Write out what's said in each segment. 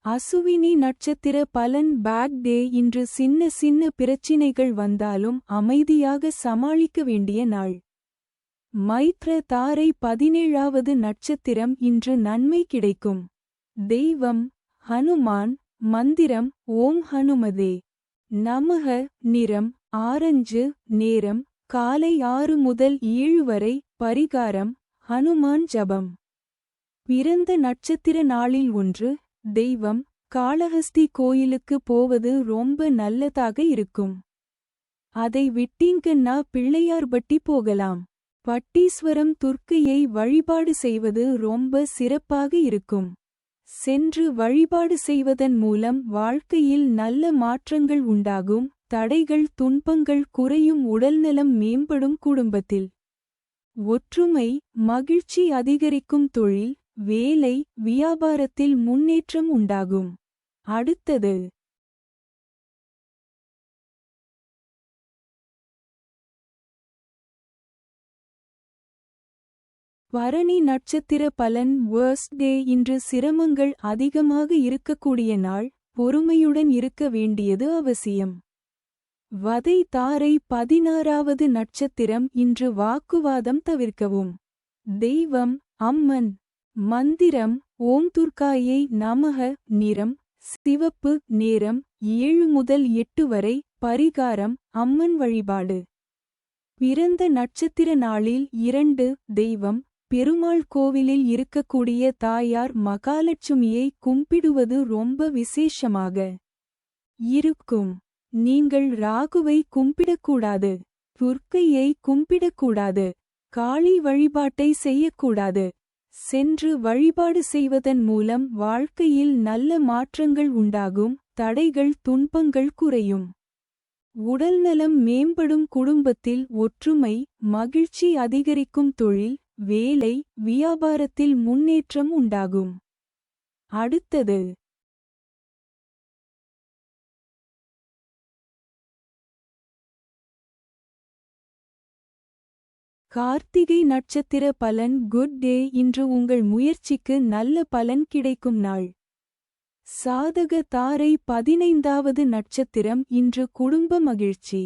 அசுவினி நட்சத்திர பலன் bad day. இன்று சின்ன சின்ன பிரச்சினைகள் வந்தாலும் அமைதியாக சமாளிக்க வேண்டிய நாள். மைத்ர தாரை 17வது நட்சத்திரம். இன்று நன்மை கிடைக்கும். தெய்வம் ஹனுமான். மந்திரம் ஓம் ஹனுமதே நமக. நிறம் ஆரஞ்சு. நேரம் காலை 6 முதல் 7 வரை. பரிகாரம் ஹனுமான் ஜபம். பிறந்த நட்சத்திர நாளில் ஒன்று. தெய்வம் காளஹஸ்தி கோயிலுக்கு போவது ரொம்ப நல்லதாக இருக்கும். அதை விட்டீங்கன்னா பிள்ளையார்பட்டி போகலாம். பட்டீஸ்வரம் துர்க்கையை வழிபாடு செய்வது ரொம்ப சிறப்பாக இருக்கும். சென்று வழிபாடு செய்வதன் மூலம் வாழ்க்கையில் நல்ல மாற்றங்கள் உண்டாகும். தடைகள் துன்பங்கள் குறையும். உடல்நலம் மேம்படும். குடும்பத்தில் ஒற்றுமை மகிழ்ச்சி அதிகரிக்கும். தொழில் வேலை வியாபாரத்தில் முன்னேற்றம் உண்டாகும். அடுத்தது பரணி நட்சத்திர பலன். வேர்ஸ்ட் டே. இன்று சிரமங்கள் அதிகமாக இருக்கக்கூடிய நாள். பொறுமையுடன் இருக்க வேண்டியது அவசியம். வதை தாரை 16வது நட்சத்திரம். இன்று வாக்குவாதம் தவிர்க்கவும். தெய்வம் அம்மன். மந்திரம் ஓம் துர்க்காயை நமக. நிறம் சிவப்பு. நேரம் 7 முதல் 8 வரை. பரிகாரம் அம்மன் வழிபாடு. பிறந்த நட்சத்திர நாளில் 2. தெய்வம் பெருமாள். கோவிலில் இருக்கக்கூடிய தாயார் மகாலட்சுமியை கும்பிடுவது ரொம்ப விசேஷமாக இருக்கும். நீங்கள் ராகுவை கும்பிடக்கூடாது. துர்க்கையை கும்பிடக்கூடாது. காளி வழிபாட்டை செய்யக்கூடாது. சென்று வழிபாடு செய்வதன் மூலம் வாழ்க்கையில் நல்ல மாற்றங்கள் உண்டாகும். தடைகள் துன்பங்கள் குறையும். உடல்நலம் மேம்படும். குடும்பத்தில் ஒற்றுமை மகிழ்ச்சி அதிகரிக்கும். தொழில் வேலை வியாபாரத்தில் முன்னேற்றம் உண்டாகும். அடுத்தது கார்த்திகை நட்சத்திர பலன். Good day. இன்று உங்கள் முயற்சிக்கு நல்ல பலன் கிடைக்கும் நாள். சாதக தாரை 15வது நட்சத்திரம். இன்று குடும்ப மகிழ்ச்சி.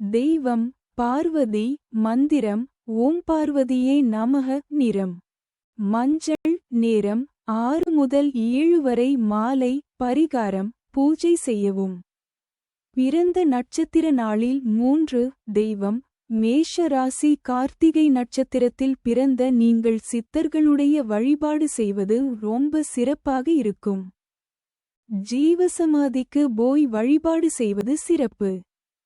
தெய்வம் பார்வதி. மந்திரம் ஓம் பார்வதியே நமக. நிறம் மஞ்சள். நேரம் 6 முதல் 7 வரை. மாலை பரிகாரம் பூஜை செய்யவும். பிறந்த நட்சத்திர நாளில் 3. தெய்வம் மேஷ ராசி. கார்த்திகை நட்சத்திரத்தில் பிறந்த நீங்கள் சித்தர்களுடைய வழிபாடு செய்வது ரொம்ப சிறப்பாக இருக்கும். ஜீவசமாதிக்கு போய் வழிபாடு செய்வது சிறப்பு.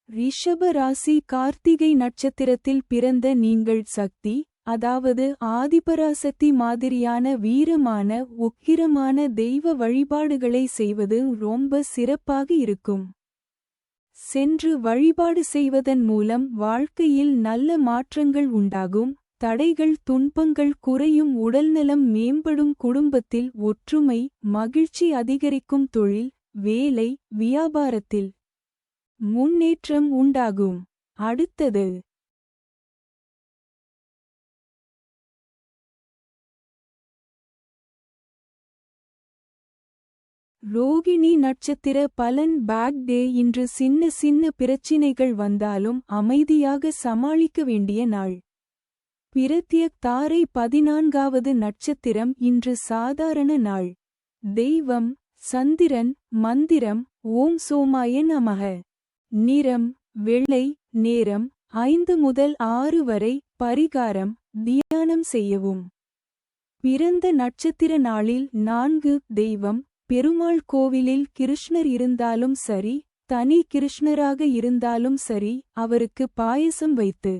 ரிஷப ராசி. கார்த்திகை நட்சத்திரத்தில் பிறந்த நீங்கள் சக்தி அதாவது ஆதிபராசக்தி மாதிரியான வீரமான உக்கிரமான தெய்வ வழிபாடுகளை செய்வது ரொம்ப சிறப்பாக இருக்கும். சென்று வழிபாடு செய்வதன் மூலம் வாழ்க்கையில் நல்ல மாற்றங்கள் உண்டாகும். தடைகள் துன்பங்கள் குறையும். உடல்நலம் மேம்படும். குடும்பத்தில் ஒற்றுமை மகிழ்ச்சி அதிகரிக்கும். தொழில் வேலை வியாபாரத்தில் முன்னேற்றம் உண்டாகும். அடுத்தது ரோகிணி நட்சத்திர பலன். Bad day. இன்று சின்ன சின்ன பிரச்சினைகள் வந்தாலும் அமைதியாக சமாளிக்க வேண்டிய நாள். பிரத்யக் தாரை 14வது நட்சத்திரம். இன்று சாதாரண நாள். தெய்வம் சந்திரன். மந்திரம் ஓம் சோமாய நமக. நிறம் வெள்ளை. நேரம் 5 முதல் 6 வரை. பரிகாரம் தியானம் செய்யவும். பிறந்த நட்சத்திர நாளில் 4. தெய்வம் பெருமாள். கோவிலில் கிருஷ்ணர் இருந்தாலும் சரி தனி கிருஷ்ணராக இருந்தாலும் சரி அவருக்கு பாயசம் வைத்து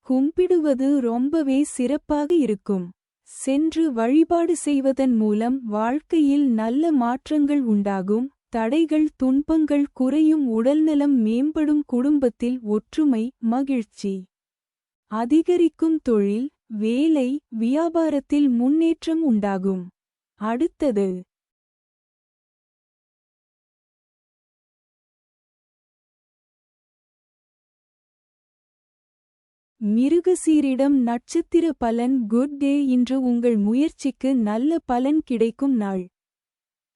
கும்பிடுவது ரொம்பவே சிறப்பாக இருக்கும். சென்று வழிபாடு செய்வதன் மூலம் வாழ்க்கையில் நல்ல மாற்றங்கள் உண்டாகும். தடைகள் துன்பங்கள் குறையும். உடல்நலம் மேம்படும். குடும்பத்தில் ஒற்றுமை மகிழ்ச்சி அதிகரிக்கும். தொழில் வேலை வியாபாரத்தில் முன்னேற்றம் உண்டாகும். அடுத்தது மிருகசீரிடம் நட்சத்திர பலன். Good day. இன்று உங்கள் முயற்சிக்கு நல்ல பலன் கிடைக்கும் நாள்.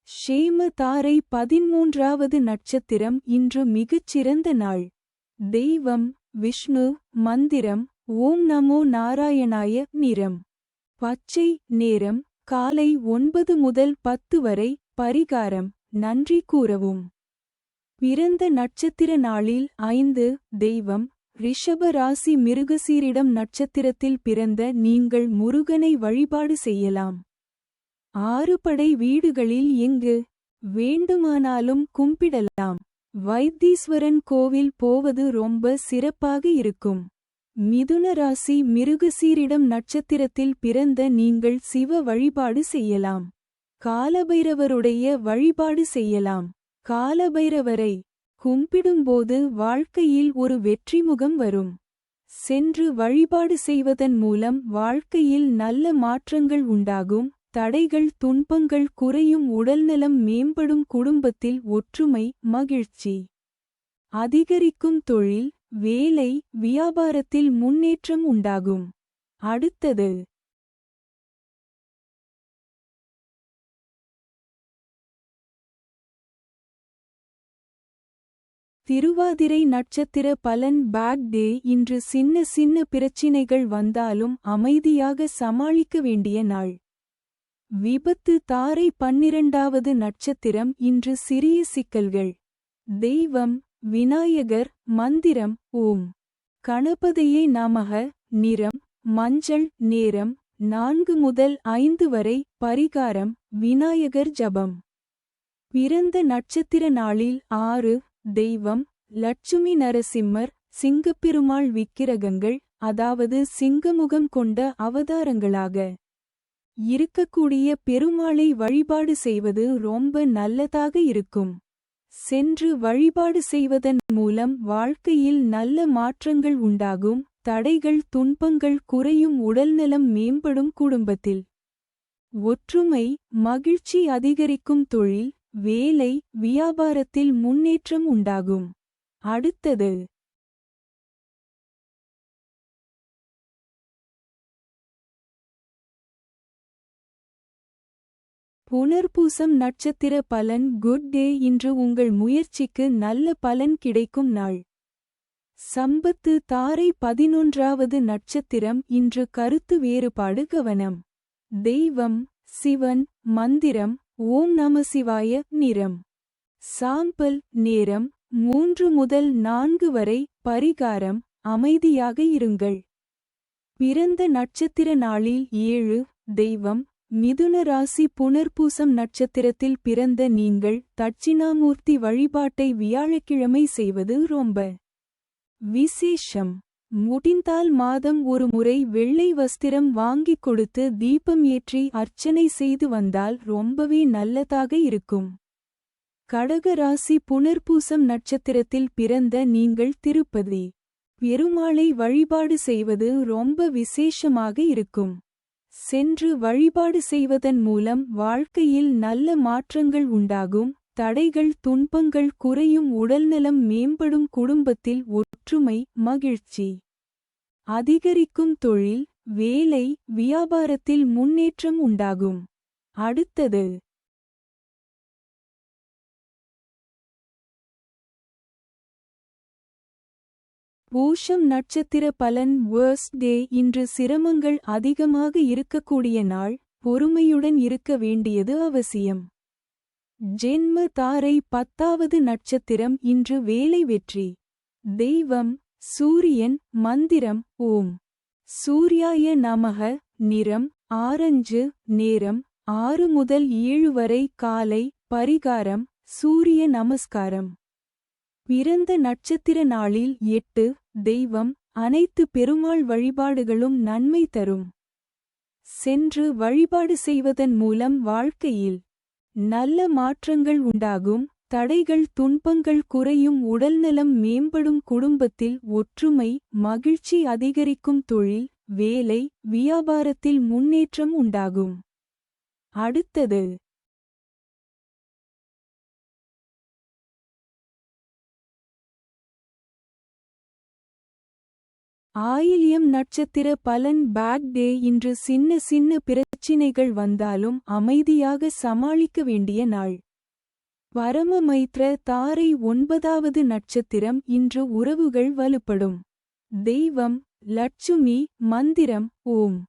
ஷேம தாரை 13வது நட்சத்திரம் இன்று மிகச்சிறந்த நாள். தெய்வம் விஷ்ணு. மந்திரம் ஓம் நமோ நாராயணாய. நிறம் பச்சை. நேரம் காலை 9 முதல் 10 வரை. பரிகாரம் நன்றி கூறவும். பிறந்த நட்சத்திர நாளில் 5. தெய்வம் ரிஷப ராசி மிருகசீரிடம் நட்சத்திரத்தில் பிறந்த நீங்கள் முருகனை வழிபாடு செய்யலாம். 6 படை வீடுகளில் எங்கு வேண்டுமானாலும் கும்பிடலாம். வைத்தீஸ்வரன் கோவில் போவது ரொம்ப சிறப்பாக இருக்கும். மிதுன ராசி மிருகசீரிடம் நட்சத்திரத்தில் பிறந்த நீங்கள் சிவ வழிபாடு செய்யலாம். காலபைரவருடைய வழிபாடு செய்யலாம். காலபைரவரை கும்பிடும்போது வாழ்க்கையில் ஒரு வெற்றிமுகம் வரும். சென்று வழிபாடு செய்வதன் மூலம் வாழ்க்கையில் நல்ல மாற்றங்கள் உண்டாகும். தடைகள் துன்பங்கள் குறையும். உடல்நலம் மேம்படும். குடும்பத்தில் ஒற்றுமை மகிழ்ச்சி அதிகரிக்கும். தொழில் வேலை வியாபாரத்தில் முன்னேற்றம் உண்டாகும். அடுத்தது திருவாதிரை நட்சத்திர பலன். பேட் டே இன்று சின்ன சின்ன பிரச்சினைகள் வந்தாலும் அமைதியாக சமாளிக்க வேண்டிய நாள். விபத்து தாரை 12வது நட்சத்திரம் இன்று சிறிய சிக்கல்கள். தெய்வம் விநாயகர். மந்திரம் ஓம் கணபதியே நமக. நிறம் மஞ்சள். நேரம் 4 முதல் 5 வரை. பரிகாரம் விநாயகர் ஜபம். பிறந்த நட்சத்திர நாளில் 6. தெய்வம் லட்சுமி நரசிம்மர். சிங்கப்பெருமாள் விக்கிரகங்கள் அதாவது சிங்கமுகம் கொண்ட அவதாரங்களாக இருக்கக்கூடிய பெருமாளை வழிபாடு செய்வது ரொம்ப நல்லதாக இருக்கும். சென்று வழிபாடு செய்வதன் மூலம் வாழ்க்கையில் நல்ல மாற்றங்கள் உண்டாகும். தடைகள் துன்பங்கள் குறையும். உடல்நலம் மேம்படும். குடும்பத்தில் ஒற்றுமை மகிழ்ச்சி அதிகரிக்கும். தொழில் வேலை வியாபாரத்தில் முன்னேற்றம் உண்டாகும். அடுத்தது புனர்பூசம் நட்சத்திர பலன். குட் டே இன்று உங்கள் முயற்சிக்கு நல்ல பலன் கிடைக்கும் நாள். சம்பத்து தாரை 11வது நட்சத்திரம் இன்று கருத்து வேறுபாடு கவனம். தெய்வம் சிவன். மந்திரம் ஓம் நமசிவாய. நிறம் சாம்பல். நேரம் 3 முதல் 4 வரை. பரிகாரம் அமைதியாக இருங்கள். பிறந்த நட்சத்திர நாளில் 7. தெய்வம் மிதுன ராசி புனர்பூசம் நட்சத்திரத்தில் பிறந்த நீங்கள் தட்சிணாமூர்த்தி வழிபாட்டை வியாழக்கிழமை செய்வது ரொம்ப விசேஷம். முடிந்தால் மாதம் ஒரு முறை வெள்ளை வஸ்திரம் வாங்கிக் கொடுத்து தீபம் ஏற்றி அர்ச்சனை செய்து வந்தால் ரொம்பவே நல்லதாக இருக்கும். கடக ராசி புனர்பூசம் நட்சத்திரத்தில் பிறந்த நீங்கள் திருப்பதி பெருமாளை வழிபாடு செய்வது ரொம்ப விசேஷமாக இருக்கும். சென்று வழிபாடு செய்வதன் மூலம் வாழ்க்கையில் நல்ல மாற்றங்கள் உண்டாகும். தடைகள் துன்பங்கள் குறையும். உடல்நலம் மேம்படும். குடும்பத்தில் ஒற்றுமை மகிழ்ச்சி அதிகரிக்கும். தொழில் வேலை வியாபாரத்தில் முன்னேற்றம் உண்டாகும். அடுத்தது பூஷம் நட்சத்திர பலன். வேர்ஸ்ட் டே இன்று சிரமங்கள் அதிகமாக இருக்கக்கூடிய நாள். பொறுமையுடன் இருக்க வேண்டியது அவசியம். ஜென்ம தாரை 10வது நட்சத்திரம் இன்று வேலை வெற்றி. தெய்வம் சூரியன். மந்திரம் ஓம் சூர்யாய நமக. நிறம் ஆரஞ்சு. நேரம் 6 முதல் 7 வரை. காலை. பரிகாரம் சூரிய நமஸ்காரம். பிறந்த நட்சத்திர நாளில் 8. தெய்வம் அனைத்து பெருமாள் வழிபாடுகளும் நன்மை தரும். சென்று வழிபாடு செய்வதன் மூலம் வாழ்க்கையில் நல்ல மாற்றங்கள் உண்டாகும். தடைகள் துன்பங்கள் குறையும். உடல்நலம் மேம்படும். குடும்பத்தில் ஒற்றுமை மகிழ்ச்சி அதிகரிக்கும். தொழில் வேலை வியாபாரத்தில் முன்னேற்றம் உண்டாகும். அடுத்தது ஆயில்யம் நட்சத்திர பலன் பேட் டே. இன்று சின்ன சின்ன பிரச்சினைகள் வந்தாலும் அமைதியாக சமாளிக்க வேண்டிய நாள். பரம மைத்ர தாரை 9வது நட்சத்திரம். இன்று உறவுகள் வலுப்படும். தெய்வம் லட்சுமி. மந்திரம் ஓம்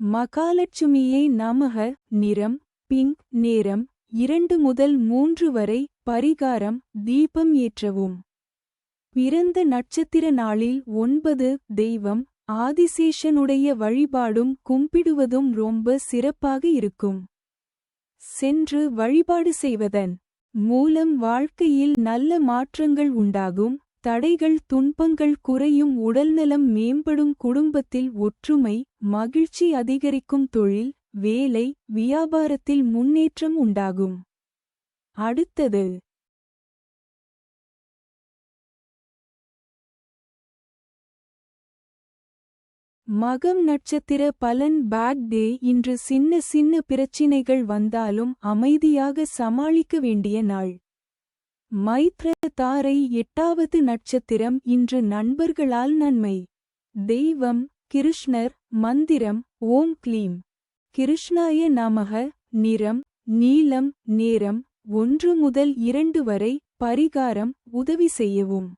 மகாலட்சுமியை நமக. நிறம் பிங்க். நேரம் 2 முதல் 3 வரை. பரிகாரம் தீபம் ஏற்றவும். பிறந்த நட்சத்திர நாளில் 9. தெய்வம் ஆதிசேஷனுடைய வழிபாடும் கும்பிடுவதும் ரொம்ப சிறப்பாக இருக்கும். சென்று வழிபாடு செய்வதன் மூலம் வாழ்க்கையில் நல்ல மாற்றங்கள் உண்டாகும். தடைகள் துன்பங்கள் குறையும். உடல்நலம் மேம்படும். குடும்பத்தில் ஒற்றுமை மகிழ்ச்சி அதிகரிக்கும். தொழில் வேலை வியாபாரத்தில் முன்னேற்றம் உண்டாகும். அடுத்தது மகம் நட்சத்திர பலன் பேட் டே. இன்று சின்ன சின்ன பிரச்சினைகள் வந்தாலும் அமைதியாக சமாளிக்க வேண்டிய நாள். மைத்ர தாரை 8வது நட்சத்திரம். இன்று நண்பர்களால் நன்மை. தெய்வம் கிருஷ்ணர். மந்திரம் ஓம் க்ளீம் கிருஷ்ணாய நமக. நிறம் நீலம். நேரம் 1 முதல் 2 வரை. பரிகாரம் உதவி செய்யவும்.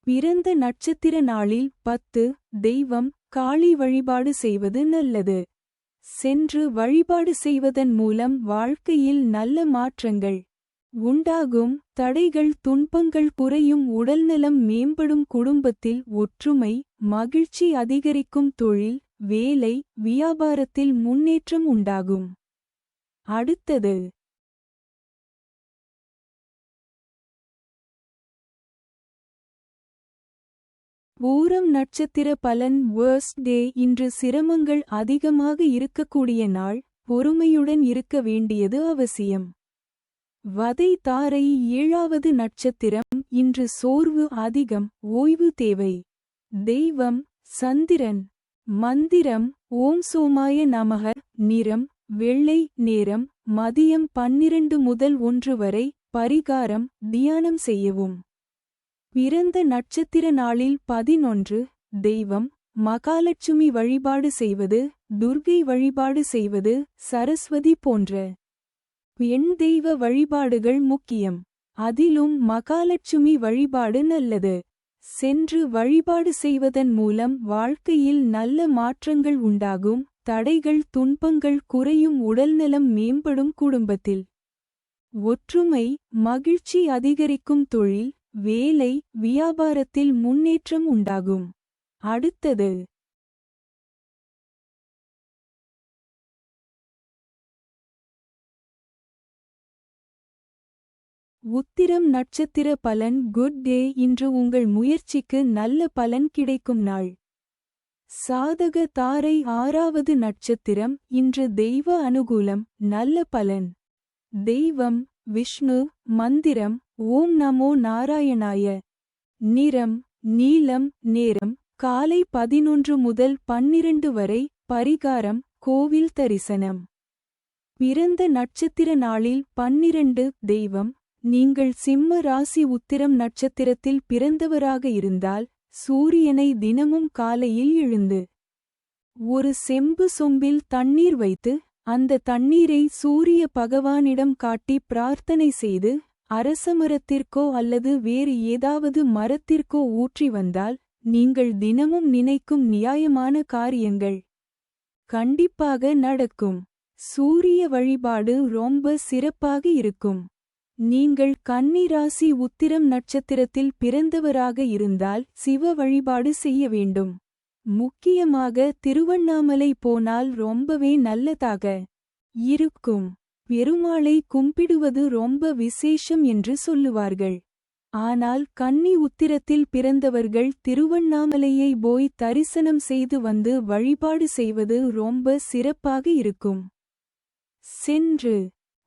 பிறந்த நட்சத்திர நாளில் 10. தெய்வம் காளி வழிபாடு செய்வது நல்லது. சென்று வழிபாடு செய்வதன் மூலம் வாழ்க்கையில் நல்ல மாற்றங்கள் உண்டாகும். தடைகள் துன்பங்கள் குறையும். உடல்நலம் மேம்படும். குடும்பத்தில் ஒற்றுமை மகிழ்ச்சி அதிகரிக்கும். தொழில் வேலை வியாபாரத்தில் முன்னேற்றம் உண்டாகும். அடுத்தது பூரம் நட்சத்திர பலன் வேர்ஸ்ட் டே. இன்று சிரமங்கள் அதிகமாக இருக்கக்கூடிய நாள். பொறுமையுடன் இருக்க வேண்டியது அவசியம். வதை தாரை 7வது நட்சத்திரம். இன்று சோர்வு அதிகம். ஓய்வு தேவை. தெய்வம் சந்திரன். மந்திரம் ஓம் சோமாய நமக. நிறம் வெள்ளை. நேரம் மதியம் 12 முதல் 1 வரை. பரிகாரம் தியானம் செய்யவும். பிறந்த நட்சத்திர நாளில் 11. தெய்வம் மகாலட்சுமி வழிபாடு செய்வது. துர்க்கை வழிபாடு செய்வது. சரஸ்வதி போன்ற பெண் தெய்வ வழிபாடுகள் முக்கியம். அதிலும் மகாலட்சுமி வழிபாடு நல்லது. சென்று வழிபாடு செய்வதன் மூலம் வாழ்க்கையில் நல்ல மாற்றங்கள் உண்டாகும். தடைகள் துன்பங்கள் குறையும். உடல்நலம் மேம்படும். குடும்பத்தில் ஒற்றுமை மகிழ்ச்சி அதிகரிக்கும். தொழில் வேலை வியாபாரத்தில் முன்னேற்றம் உண்டாகும். அடுத்தது உத்திரம் நட்சத்திர பலன் குட் டே. இன்று உங்கள் முயற்சிக்கு நல்ல பலன் கிடைக்கும் நாள். சாதக தாரை 6வது நட்சத்திரம். இன்று தெய்வ அனுகூலம் நல்ல பலன். தெய்வம் விஷ்ணு. மந்திரம் ஓம் நமோ நாராயணாய. நிறம் நீலம். நேரம் காலை 11 முதல் 12 வரை. பரிகாரம் கோவில் தரிசனம். பிறந்த நட்சத்திர நாளில் 12. தெய்வம் நீங்கள் சிம்ம ராசி. உத்திரம் நட்சத்திரத்தில் பிறந்தவராக இருந்தால் சூரியனை தினமும் காலையில் எழுந்து ஒரு செம்பு சொம்பில் தண்ணீர் வைத்து அந்த தண்ணீரை சூரிய பகவானிடம் காட்டி பிரார்த்தனை செய்து அரசமரத்திற்கோ அல்லது வேறு ஏதாவது மரத்திற்கோ ஊற்றி வந்தால் நீங்கள் தினமும் நினைக்கும் நியாயமான காரியங்கள் கண்டிப்பாக நடக்கும். சூரிய வழிபாடு ரொம்ப சிறப்பாக இருக்கும். நீங்கள் கன்னி ராசி உத்திரம் நட்சத்திரத்தில் பிறந்தவராக இருந்தால் சிவ வழிபாடு செய்ய வேண்டும். முக்கியமாக திருவண்ணாமலை போனால் ரொம்பவே நல்லதாக இருக்கும். பெருமாளை கும்பிடுவது ரொம்ப விசேஷம் என்று சொல்லுவார்கள். ஆனால் கன்னி உத்திரத்தில் பிறந்தவர்கள் திருவண்ணாமலையை போய் தரிசனம் செய்து வந்து வழிபாடு செய்வது ரொம்ப சிறப்பாக இருக்கும். சென்று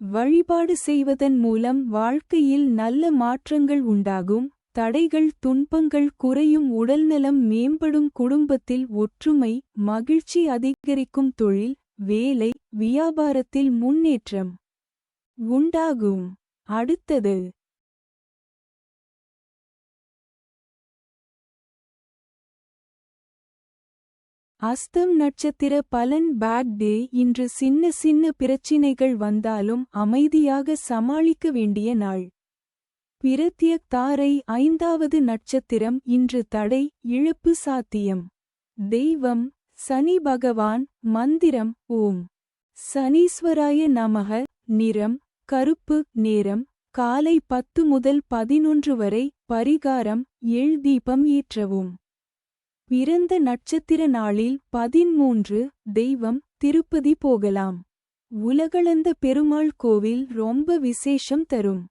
வழிபாடு செய்வதன் மூலம் வாழ்க்கையில் நல்ல மாற்றங்கள் உண்டாகும். தடைகள் துன்பங்கள் குறையும். உடல்நலம் மேம்படும். குடும்பத்தில் ஒற்றுமை மகிழ்ச்சி அதிகரிக்கும். தொழில் வேலை வியாபாரத்தில் முன்னேற்றம் உண்டாகும். அடுத்தது அஸ்தம் நட்சத்திர பலன் பேட் டே. இன்று சின்ன சின்ன பிரச்சினைகள் வந்தாலும் அமைதியாக சமாளிக்க வேண்டிய நாள். பிரத்யக் தாரை 5வது நட்சத்திரம். இன்று தடை இழப்பு சாத்தியம். தெய்வம் சனி பகவான். மந்திரம் ஓம் சனீஸ்வராய நமக. நிறம் கருப்பு. நேரம் காலை 10 முதல் 11 வரை. பரிகாரம் எள் தீபம் ஏற்றவும். பிறந்த நட்சத்திர நாளில் 13. தெய்வம் திருப்பதி போகலாம். உலகளந்த பெருமாள் கோவில் ரொம்ப விசேஷம் தரும்.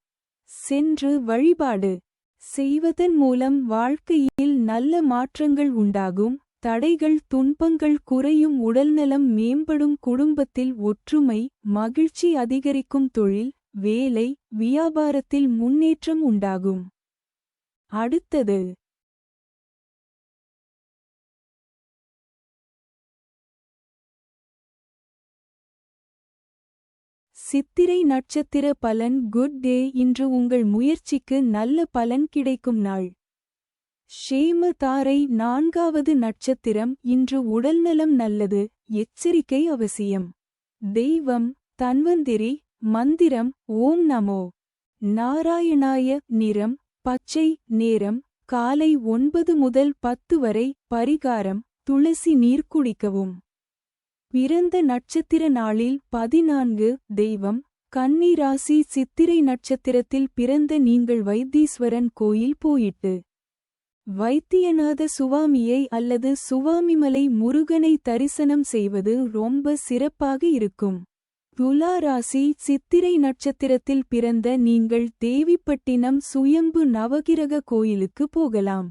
சென்று வழிபாடு செய்வதன் மூலம் வாழ்க்கையில் நல்ல மாற்றங்கள் உண்டாகும். தடைகள் துன்பங்கள் குறையும். உடல்நலம் மேம்படும். குடும்பத்தில் ஒற்றுமை மகிழ்ச்சி அதிகரிக்கும். தொழில் வேலை வியாபாரத்தில் முன்னேற்றம் உண்டாகும். அடுத்தது சித்திரை நட்சத்திர பலன். Good day. இன்று உங்கள் முயற்சிக்கு நல்ல பலன் கிடைக்கும் நாள். ஷேம தாரை 4வது நட்சத்திரம். இன்று உடல்நலம் நல்லது. எச்சரிக்கை அவசியம். தெய்வம் தன்வந்திரி. மந்திரம் ஓம் நமோ நாராயணாய. நிறம் பச்சை. நேரம் காலை 9 முதல் 10 வரை. பரிகாரம் துளசி நீர் குடிக்கவும். பிறந்த நட்சத்திர நாளில் 14. தெய்வம் கன்னி ராசி. சித்திரை நட்சத்திரத்தில் பிறந்த நீங்கள் வைத்தீஸ்வரன் கோயில் போயிட்டு வைத்தியநாத சுவாமியை அல்லது சுவாமிமலை முருகனை தரிசனம் செய்வது ரொம்ப சிறப்பாக இருக்கும். துலா ராசி. சித்திரை நட்சத்திரத்தில் பிறந்த நீங்கள் தேவிப்பட்டினம் சுயம்பு நவகிரக கோயிலுக்கு போகலாம்.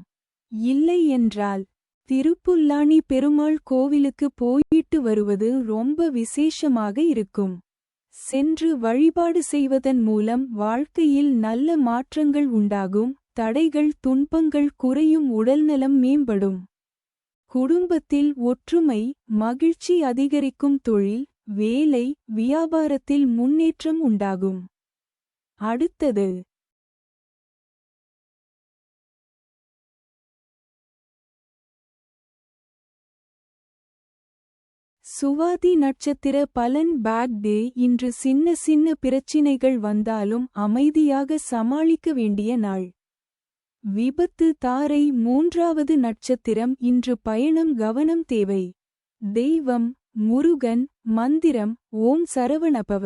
இல்லை என்றால் திருப்புல்லானி பெருமாள் கோவிலுக்கு போயிட்டு வருவது ரொம்ப விசேஷமாக இருக்கும். சென்று வழிபாடு செய்வதன் மூலம் வாழ்க்கையில் நல்ல மாற்றங்கள் உண்டாகும். தடைகள் துன்பங்கள் குறையும். உடல்நலம் மேம்படும். குடும்பத்தில் ஒற்றுமை மகிழ்ச்சி அதிகரிக்கும். தொழில் வேலை வியாபாரத்தில் முன்னேற்றம் உண்டாகும். அடுத்தது சுவாதி நட்சத்திர பலன் பேட் டே. இன்று சின்ன சின்ன பிரச்சினைகள் வந்தாலும் அமைதியாக சமாளிக்க வேண்டிய நாள். விபத்து தாரை 3வது நட்சத்திரம். இன்று பயணம் கவனம் தேவை. தெய்வம் முருகன். மந்திரம் ஓம் சரவணபவ.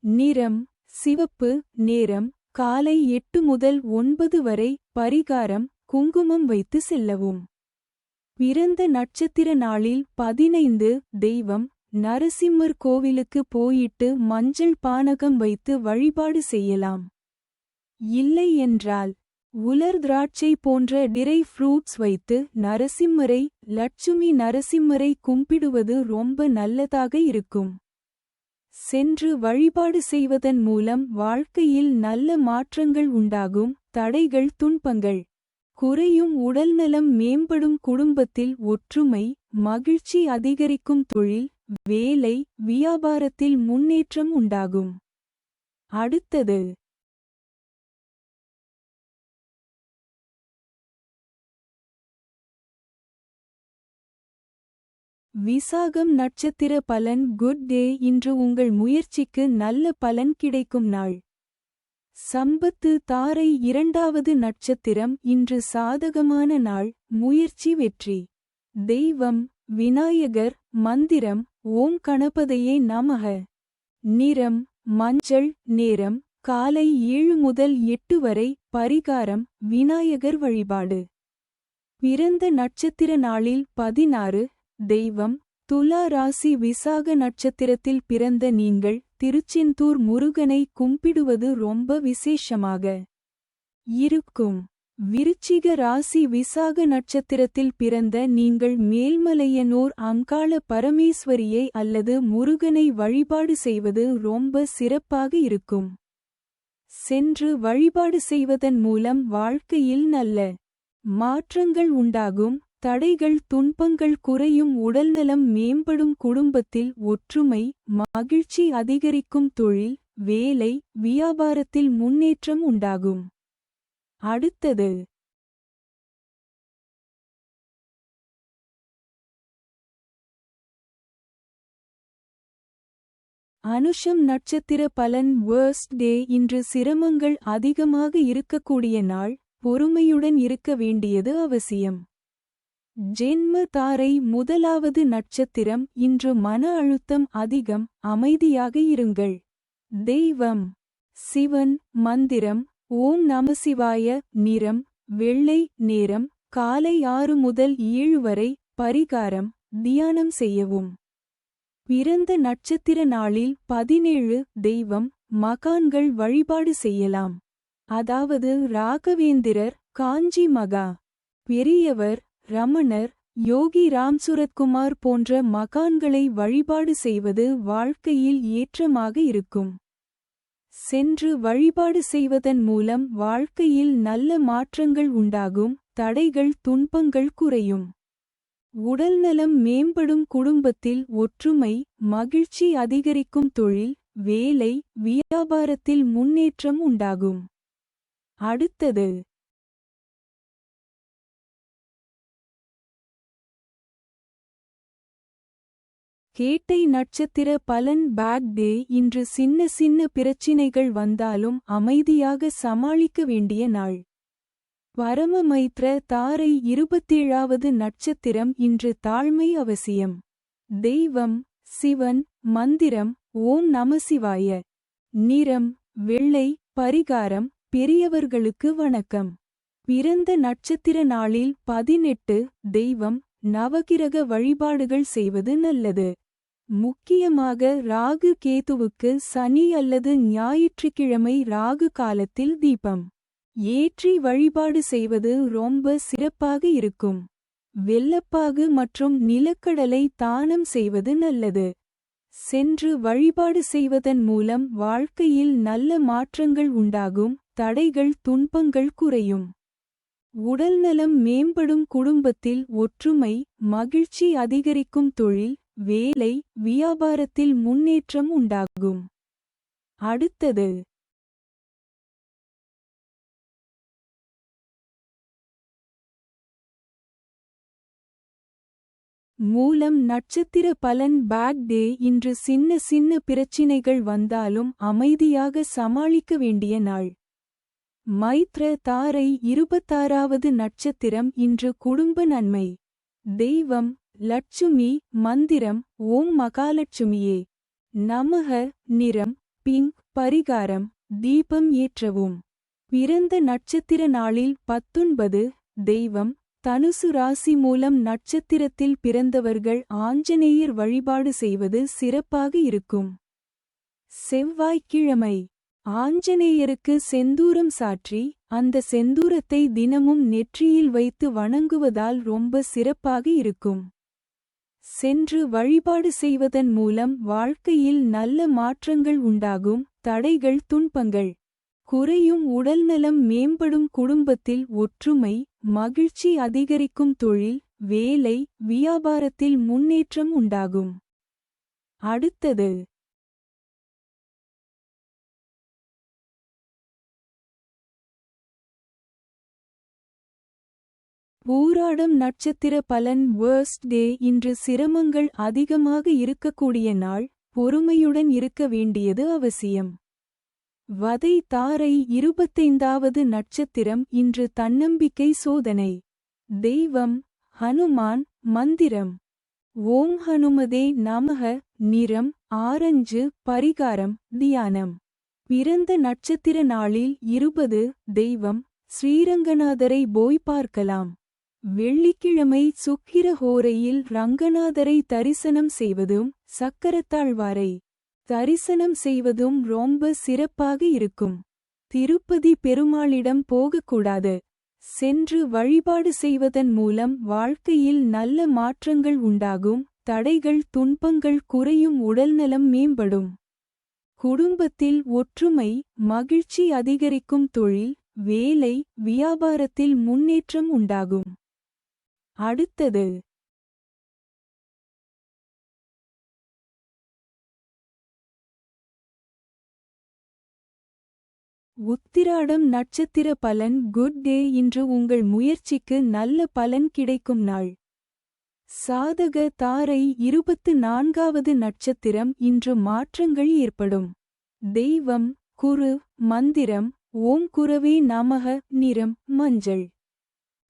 நிறம் சிவப்பு. நேரம் காலை 8 முதல் 9 வரை. பரிகாரம் குங்குமம் வைத்து செல்லவும். பிறந்த நட்சத்திர நாளில் 15. தெய்வம் நரசிம்மர் கோவிலுக்கு போயிட்டு மஞ்சள் பானகம் வைத்து வழிபாடு செய்யலாம். இல்லை என்றால் உலர் திராட்சை போன்ற டிரை ஃப்ரூட்ஸ் வைத்து நரசிம்மரை லட்சுமி நரசிம்மரை கும்பிடுவது ரொம்ப நல்லதாக இருக்கும். சென்று வழிபாடு செய்வதன் மூலம் வாழ்க்கையில் நல்ல மாற்றங்கள் உண்டாகும். தடைகள் துன்பங்கள் குறையும். உடல்நலம் மேம்படும். குடும்பத்தில் ஒற்றுமை மகிழ்ச்சி அதிகரிக்கும். தொழில் வேலை வியாபாரத்தில் முன்னேற்றம் உண்டாகும். அடுத்தது விசாகம் நட்சத்திர பலன். Good day. இன்று உங்கள் முயற்சிக்கு நல்ல பலன் கிடைக்கும் நாள். சம்பத்து தாரை 2வது நட்சத்திரம். இன்று சாதகமான நாள். முயற்சி வெற்றி. தெய்வம் விநாயகர். மந்திரம் ஓம் கணபதையே நமக. நிறம் மஞ்சள். நேரம் காலை 7 முதல் 8 வரை. பரிகாரம் விநாயகர் வழிபாடு. பிறந்த நட்சத்திர நாளில் 16. தெய்வம் துலா ராசி. விசாக நட்சத்திரத்தில் பிறந்த நீங்கள் திருச்செந்தூர் முருகனை கும்பிடுவது ரொம்ப விசேஷமாக இருக்கும். விருச்சிக ராசி. விசாக நட்சத்திரத்தில் பிறந்த நீங்கள் மேல்மலையனூர் அங்காள பரமேஸ்வரியை அல்லது முருகனை வழிபாடு செய்வது ரொம்ப சிறப்பாக இருக்கும். சென்று வழிபாடு செய்வதன் மூலம் வாழ்க்கையில் நல்ல மாற்றங்கள் உண்டாகும். தடைகள் துன்பங்கள் குறையும். உடல்நலம் மேம்படும். குடும்பத்தில் ஒற்றுமை மகிழ்ச்சி அதிகரிக்கும். தொழில் வேலை வியாபாரத்தில் முன்னேற்றம் உண்டாகும். அடுத்தது அனுஷம் நட்சத்திர பலன் வேர்ஸ்ட் டே இன்று சிரமங்கள் அதிகமாக இருக்கக்கூடிய நாள், பொறுமையுடன் இருக்க வேண்டியது அவசியம். ஜென்ம தாரை முதலாவது நட்சத்திரம் இன்று மன அழுத்தம் அதிகம், அமைதியாக இருங்கள். தெய்வம் சிவன் மந்திரம் ஓம் நமசிவாய. நிறம் வெள்ளை. நேரம் காலை 6 முதல் 7 வரை. பரிகாரம் தியானம் செய்யவும். பிறந்த நட்சத்திர நாளில் 17 தெய்வம் மகான்கள் வழிபாடு செய்யலாம். அதாவது ராகவேந்திரர், காஞ்சி மகா பெரியவர், ரமணர், யோகி ராம்சுரத்குமார் போன்ற மகான்களை வழிபாடு செய்வது வாழ்க்கையில் ஏற்றமாக இருக்கும். சென்று வழிபாடு செய்வதன் மூலம் வாழ்க்கையில் நல்ல மாற்றங்கள் உண்டாகும், தடைகள் துன்பங்கள் குறையும். உடல்நலம் மேம்படும், குடும்பத்தில் ஒற்றுமை, மகிழ்ச்சி அதிகரிக்கும், தொழில், வேலை, வியாபாரத்தில் முன்னேற்றம் உண்டாகும். அடுத்தது கேட்டை நட்சத்திர பலன் பேட் டே இன்று சின்ன சின்ன பிரச்சினைகள் வந்தாலும் அமைதியாக சமாளிக்க வேண்டிய நாள். பரமமைத்ர தாரை 27வது நட்சத்திரம் இன்று தாழ்மை அவசியம். தெய்வம் சிவன் மந்திரம் ஓம் நமசிவாய. நிறம் வெள்ளை. பரிகாரம் பெரியவர்களுக்கு வணக்கம். பிறந்த நட்சத்திர நாளில் 18 தெய்வம் நவகிரக வழிபாடுகள் செய்வது நல்லது. முக்கியமாக ராகு கேதுவுக்கு சனி அல்லது ஞாயிற்றுக்கிழமை ராகு காலத்தில் தீபம் ஏற்றி வழிபாடு செய்வது ரொம்ப சிறப்பாக இருக்கும். வெல்லப்பாகு மற்றும் நிலக்கடலை தானம் செய்வது நல்லது. சென்று வழிபாடு செய்வதன் மூலம் வாழ்க்கையில் நல்ல மாற்றங்கள் உண்டாகும், தடைகள் துன்பங்கள் குறையும். உடல்நலம் மேம்படும், குடும்பத்தில் ஒற்றுமை, மகிழ்ச்சி அதிகரிக்கும், தொழில், வேலை, வியாபாரத்தில் முன்னேற்றம் உண்டாகும். அடுத்தது மூலம் நட்சத்திர பலன் பேட் டே இன்று சின்ன சின்ன பிரச்சினைகள் வந்தாலும் அமைதியாக சமாளிக்க வேண்டிய நாள். மைத்ர தாரை 26வது நட்சத்திரம் இன்று குடும்ப நன்மை. தெய்வம் லட்சுமி மந்திரம் ஓம் மகாலட்சுமியே நமக. நிறம் பிங்க். பரிகாரம் தீபம் ஏற்றவும். பிறந்த நட்சத்திர நாளில் 19 தெய்வம் தனுசு ராசி மூலம் நட்சத்திரத்தில் பிறந்தவர்கள் ஆஞ்சநேயர் வழிபாடு செய்வது சிறப்பாக இருக்கும். செவ்வாய்க்கிழமை ஆஞ்சநேயருக்கு செந்தூரம் சாற்றி, அந்த செந்தூரத்தை தினமும் நெற்றியில் வைத்து வணங்குவதால் ரொம்ப சிறப்பாக இருக்கும். சென்று வழிபாடு செய்வதன் மூலம் வாழ்க்கையில் நல்ல மாற்றங்கள் உண்டாகும், தடைகள் துன்பங்கள் குறையும், உடல்நலம் மேம்படும், குடும்பத்தில் ஒற்றுமை, மகிழ்ச்சி அதிகரிக்கும், தொழில், வேலை, வியாபாரத்தில் முன்னேற்றம் உண்டாகும். அடுத்தது பூராடம் நட்சத்திர பலன் வேர்ஸ்ட் டே இன்று சிரமங்கள் அதிகமாக இருக்கக்கூடிய நாள், பொறுமையுடன் இருக்க வேண்டியது அவசியம். வதை தாரை 25வது நட்சத்திரம் இன்று தன்னம்பிக்கை சோதனை. தெய்வம் ஹனுமான் மந்திரம் ஓம் ஹனுமதே நமக. நிறம் ஆரஞ்சு. பரிகாரம் தியானம். பிறந்த நட்சத்திர நாளில் 20 தெய்வம் ஸ்ரீரங்கநாதரை போய் பார்க்கலாம். வெள்ளிக்கிழமை சுக்கிர ஹோரையில் ரங்கநாதரை தரிசனம் செய்வதும் சக்கரத்தாழ்வாரை தரிசனம் செய்வதும் ரொம்ப சிறப்பாக இருக்கும். திருப்பதி பெருமாளிடம் போகக்கூடாது. சென்று வழிபாடு செய்வதன் மூலம் வாழ்க்கையில் நல்ல மாற்றங்கள் உண்டாகும், தடைகள் துன்பங்கள் குறையும், உடல்நலம் மேம்படும். குடும்பத்தில் ஒற்றுமை, மகிழ்ச்சி அதிகரிக்கும், தொழில், வேலை, வியாபாரத்தில் முன்னேற்றம் உண்டாகும். அடுத்தது உத்திராடம் நட்சத்திர பலன் குட் டே இன்று உங்கள் முயற்சிக்கு நல்ல பலன் கிடைக்கும் நாள். சாதக தாரை 24வது நட்சத்திரம் இன்று மாற்றங்கள் ஏற்படும். தெய்வம் குரு மந்திரம் ஓம் குரவே நமக. நிறம் மஞ்சள்.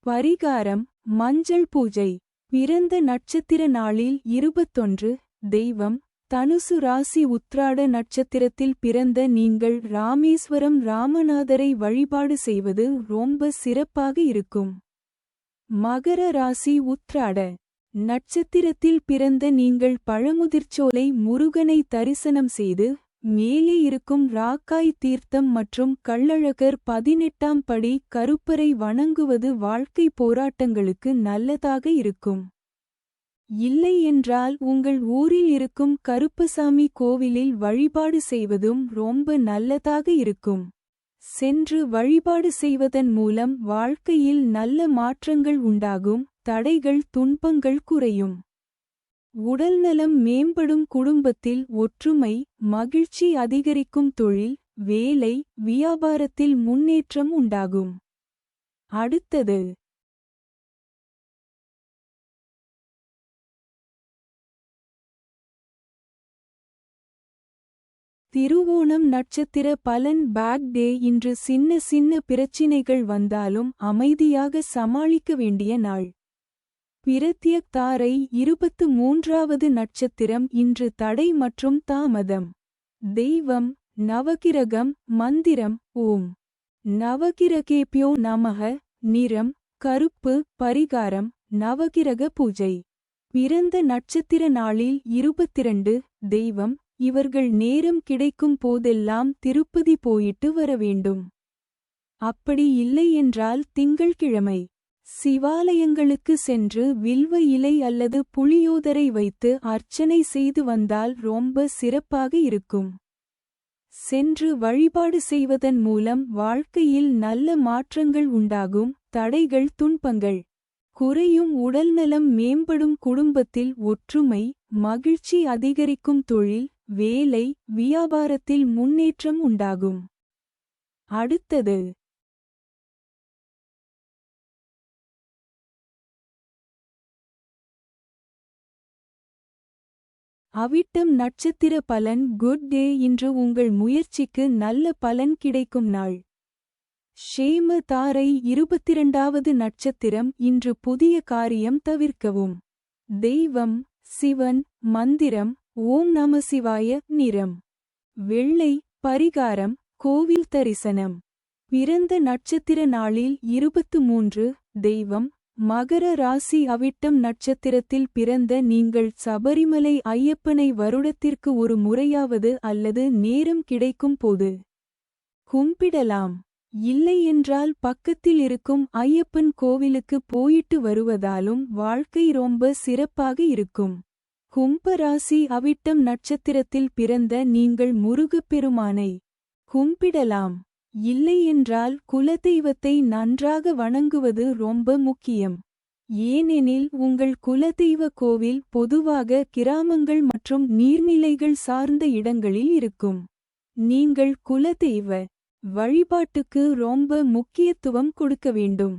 பரிகாரம் மஞ்சள் பூஜை. பிறந்த நட்சத்திர நாளில் 21. தெய்வம் தனுசு ராசி. உத்ராட நட்சத்திரத்தில் பிறந்த நீங்கள் ராமேஸ்வரம் ராமநாதரை வழிபாடு செய்வது ரொம்ப சிறப்பாக இருக்கும். மகர ராசி. உத்ராட நட்சத்திரத்தில் பிறந்த நீங்கள் பழமுதிர்ச்சோலை முருகனை தரிசனம் செய்து மேலே இருக்கும் ராக்காய் தீர்த்தம் மற்றும் கள்ளழகர் 18ஆம் படி கருப்பரை வணங்குவது வாழ்க்கை போராட்டங்களுக்கு நல்லதாக இருக்கும். இல்லை என்றால் உங்கள் ஊரில் இருக்கும் கருப்பசாமி கோவிலில் வழிபாடு செய்வதும் ரொம்ப நல்லதாக இருக்கும். சென்று வழிபாடு செய்வதன் மூலம் வாழ்க்கையில் நல்ல மாற்றங்கள் உண்டாகும். தடைகள் துன்பங்கள் குறையும். உடல்நலம் மேம்படும். குடும்பத்தில் ஒற்றுமை மகிழ்ச்சி அதிகரிக்கும். தொழில் வேலை வியாபாரத்தில் முன்னேற்றம் உண்டாகும். அடுத்தது திருவோணம் நட்சத்திர பலன். Bad day. இன்று சின்ன சின்ன பிரச்சினைகள் வந்தாலும் அமைதியாக சமாளிக்க வேண்டிய நாள். பிரத்யக் தாரை 23வது நட்சத்திரம் இன்று தடை மற்றும் தாமதம். தெய்வம் நவகிரகம் மந்திரம் ஓம் நவகிரகேப்யோ நமக. நிறம் கருப்பு. பரிகாரம் நவகிரக பூஜை. பிறந்த நட்சத்திர நாளில் 22. தெய்வம் இவர்கள் நேரம் கிடைக்கும் போதெல்லாம் திருப்பதி போயிட்டு வர வேண்டும். அப்படி இல்லை என்றால் திங்கள்கிழமை சிவாலயங்களுக்கு சென்று வில்வ இலை அல்லது புளியோதரை வைத்து அர்ச்சனை செய்து வந்தால் ரொம்ப சிறப்பாக இருக்கும். சென்று வழிபாடு செய்வதன் மூலம் வாழ்க்கையில் நல்ல மாற்றங்கள் உண்டாகும். தடைகள் துன்பங்கள் குறையும். உடல்நலம் மேம்படும். குடும்பத்தில் ஒற்றுமை மகிழ்ச்சி அதிகரிக்கும். தொழில் வேலை வியாபாரத்தில் முன்னேற்றம் உண்டாகும். அடுத்தது அவிட்டம் நட்சத்திர பலன். Good day. இன்று உங்கள் முயற்சிக்கு நல்ல பலன் கிடைக்கும் நாள். ஷேம தாரை 22வது நட்சத்திரம் இன்று புதிய காரியம் தவிர்க்கவும். தெய்வம் சிவன் மந்திரம் ஓம் நம சிவாய. நிறம் வெள்ளை. பரிகாரம் கோவில் தரிசனம். பிறந்த நட்சத்திர நாளில் 23. தெய்வம் மகர ராசி. அவிட்டம் நட்சத்திரத்தில் பிறந்த நீங்கள் சபரிமலை ஐயப்பனை வருடத்திற்கு ஒரு முறையாவது அல்லது நேரம் கிடைக்கும் போது கும்பிடலாம். இல்லை என்றால் பக்கத்தில் இருக்கும் ஐயப்பன் கோவிலுக்கு போயிட்டு வருவதாலும் வாழ்க்கை ரொம்ப சிறப்பாக இருக்கும். கும்ப ராசி. அவிட்டம் நட்சத்திரத்தில் பிறந்த நீங்கள் முருகப்பெருமானை கும்பிடலாம். இல்லை என்றால் குலதெய்வத்தை நன்றாக வணங்குவது ரொம்ப முக்கியம். ஏனெனில் உங்கள் குலதெய்வ கோவில் பொதுவாக கிராமங்கள் மற்றும் நீர்நிலைகள் சார்ந்த இடங்களில் இருக்கும். நீங்கள் குலதெய்வ வழிபாட்டுக்கு ரொம்ப முக்கியத்துவம் கொடுக்க வேண்டும்.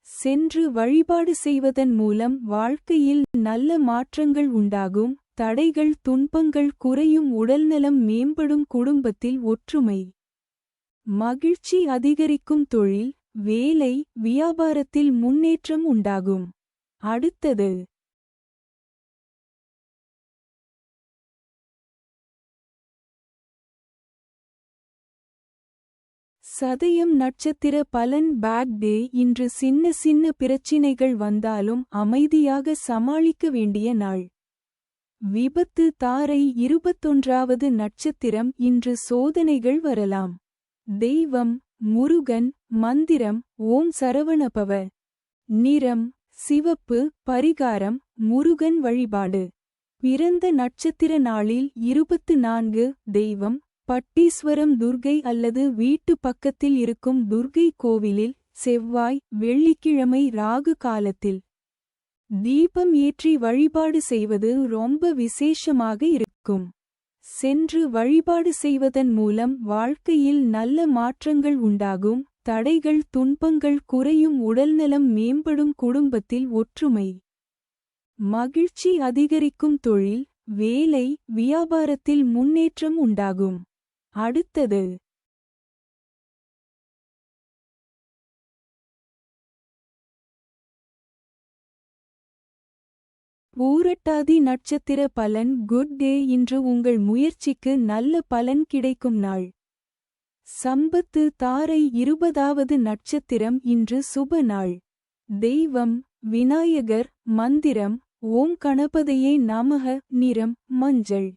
சென்று வழிபாடு செய்வதன் மூலம் வாழ்க்கையில் நல்ல மாற்றங்கள் உண்டாகும். தடைகள் துன்பங்கள் குறையும். உடல்நலம் மேம்படும். குடும்பத்தில் ஒற்றுமை மகிழ்ச்சி அதிகரிக்கும். தொழில் வேலை வியாபாரத்தில் முன்னேற்றம் உண்டாகும். அடுத்தது சதயம் நட்சத்திர பலன். Bad day. இன்று சின்ன சின்ன பிரச்சினைகள் வந்தாலும் அமைதியாக சமாளிக்க வேண்டிய நாள். விபத்து தாரை 21வது நட்சத்திரம் இன்று சோதனைகள் வரலாம். தெய்வம் முருகன் மந்திரம் ஓம் சரவணபவ. நிறம் சிவப்பு. பரிகாரம் முருகன் வழிபாடு. பிறந்த நட்சத்திர நாளில் 24. தெய்வம் பட்டீஸ்வரம் துர்கை அல்லது வீட்டு பக்கத்தில் இருக்கும் துர்கை கோவிலில் செவ்வாய் வெள்ளிக்கிழமை ராகு காலத்தில் தீபம் ஏற்றி வழிபாடு செய்வது ரொம்ப விசேஷமாக இருக்கும். சென்று வழிபாடு செய்வதன் மூலம் வாழ்க்கையில் நல்ல மாற்றங்கள் உண்டாகும். தடைகள் துன்பங்கள் குறையும். உடல்நலம் மேம்படும். குடும்பத்தில் ஒற்றுமை மகிழ்ச்சி அதிகரிக்கும். தொழில், வேலை, வியாபாரத்தில் முன்னேற்றம் உண்டாகும். அடுத்தது பூரட்டாதி நட்சத்திர பலன். Good day. இன்று உங்கள் முயற்சிக்கு நல்ல பலன் கிடைக்கும் நாள். சம்பத்து. தாரை 20வது நட்சத்திரம். இன்று சுப நாள். தெய்வம் விநாயகர். மந்திரம் ஓம் கணபதியே நமக. நிறம் மஞ்சள்.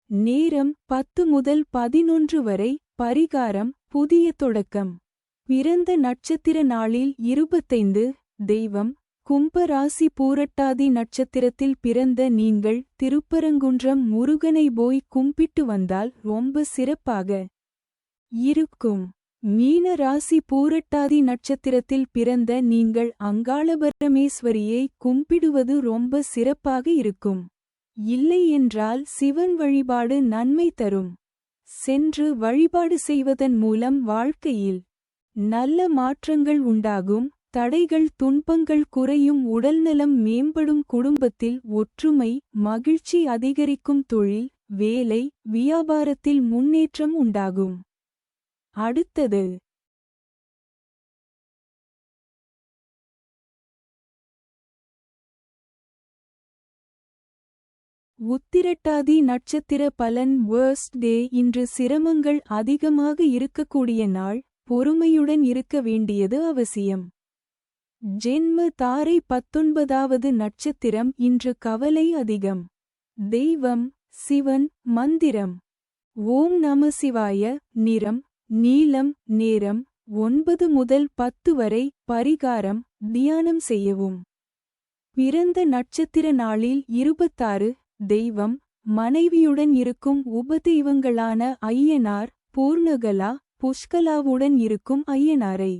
நேரம் 10 முதல் 11 வரை. பரிகாரம் புதிய தொடக்கம். பிறந்த நட்சத்திர நாளில் 25. தெய்வம் கும்ப ராசி. பூரட்டாதி நட்சத்திரத்தில் பிறந்த நீங்கள் திருப்பரங்குன்றம் முருகனை போய் கும்பிட்டு வந்தால் ரொம்ப சிறப்பாக இருக்கும். மீன ராசி. பூரட்டாதி நட்சத்திரத்தில் பிறந்த நீங்கள் அங்காளபரமேஸ்வரியை கும்பிடுவது ரொம்ப சிறப்பாக இருக்கும். இல்லை என்றால் சிவன் வழிபாடு நன்மை தரும். சென்று வழிபாடு செய்வதன் மூலம் வாழ்க்கையில் நல்ல மாற்றங்கள் உண்டாகும். தடைகள் துன்பங்கள் குறையும். உடல்நலம் மேம்படும். குடும்பத்தில் ஒற்றுமை மகிழ்ச்சி அதிகரிக்கும். தொழில், வேலை, வியாபாரத்தில் முன்னேற்றம் உண்டாகும். அடுத்தது உத்திரட்டாதி நட்சத்திர பலன். வேர்ஸ்ட் டே. இன்று சிரமங்கள் அதிகமாக இருக்கக்கூடிய நாள். பொறுமையுடன் இருக்க வேண்டியது அவசியம். ஜென்ம தாரை 19வது நட்சத்திரம். இன்று கவலை அதிகம். தெய்வம் சிவன். மந்திரம் ஓம் நம சிவாய. நிறம் நீலம். நேரம் 9 முதல் 10 வரை. பரிகாரம் தியானம் செய்யவும். பிறந்த நட்சத்திர நாளில் 26. தெய்வம் மனைவியுடன் இருக்கும் உபதெய்வங்களான ஐயனார். பூர்ணகலா புஷ்கலாவுடன் இருக்கும் ஐயனாரை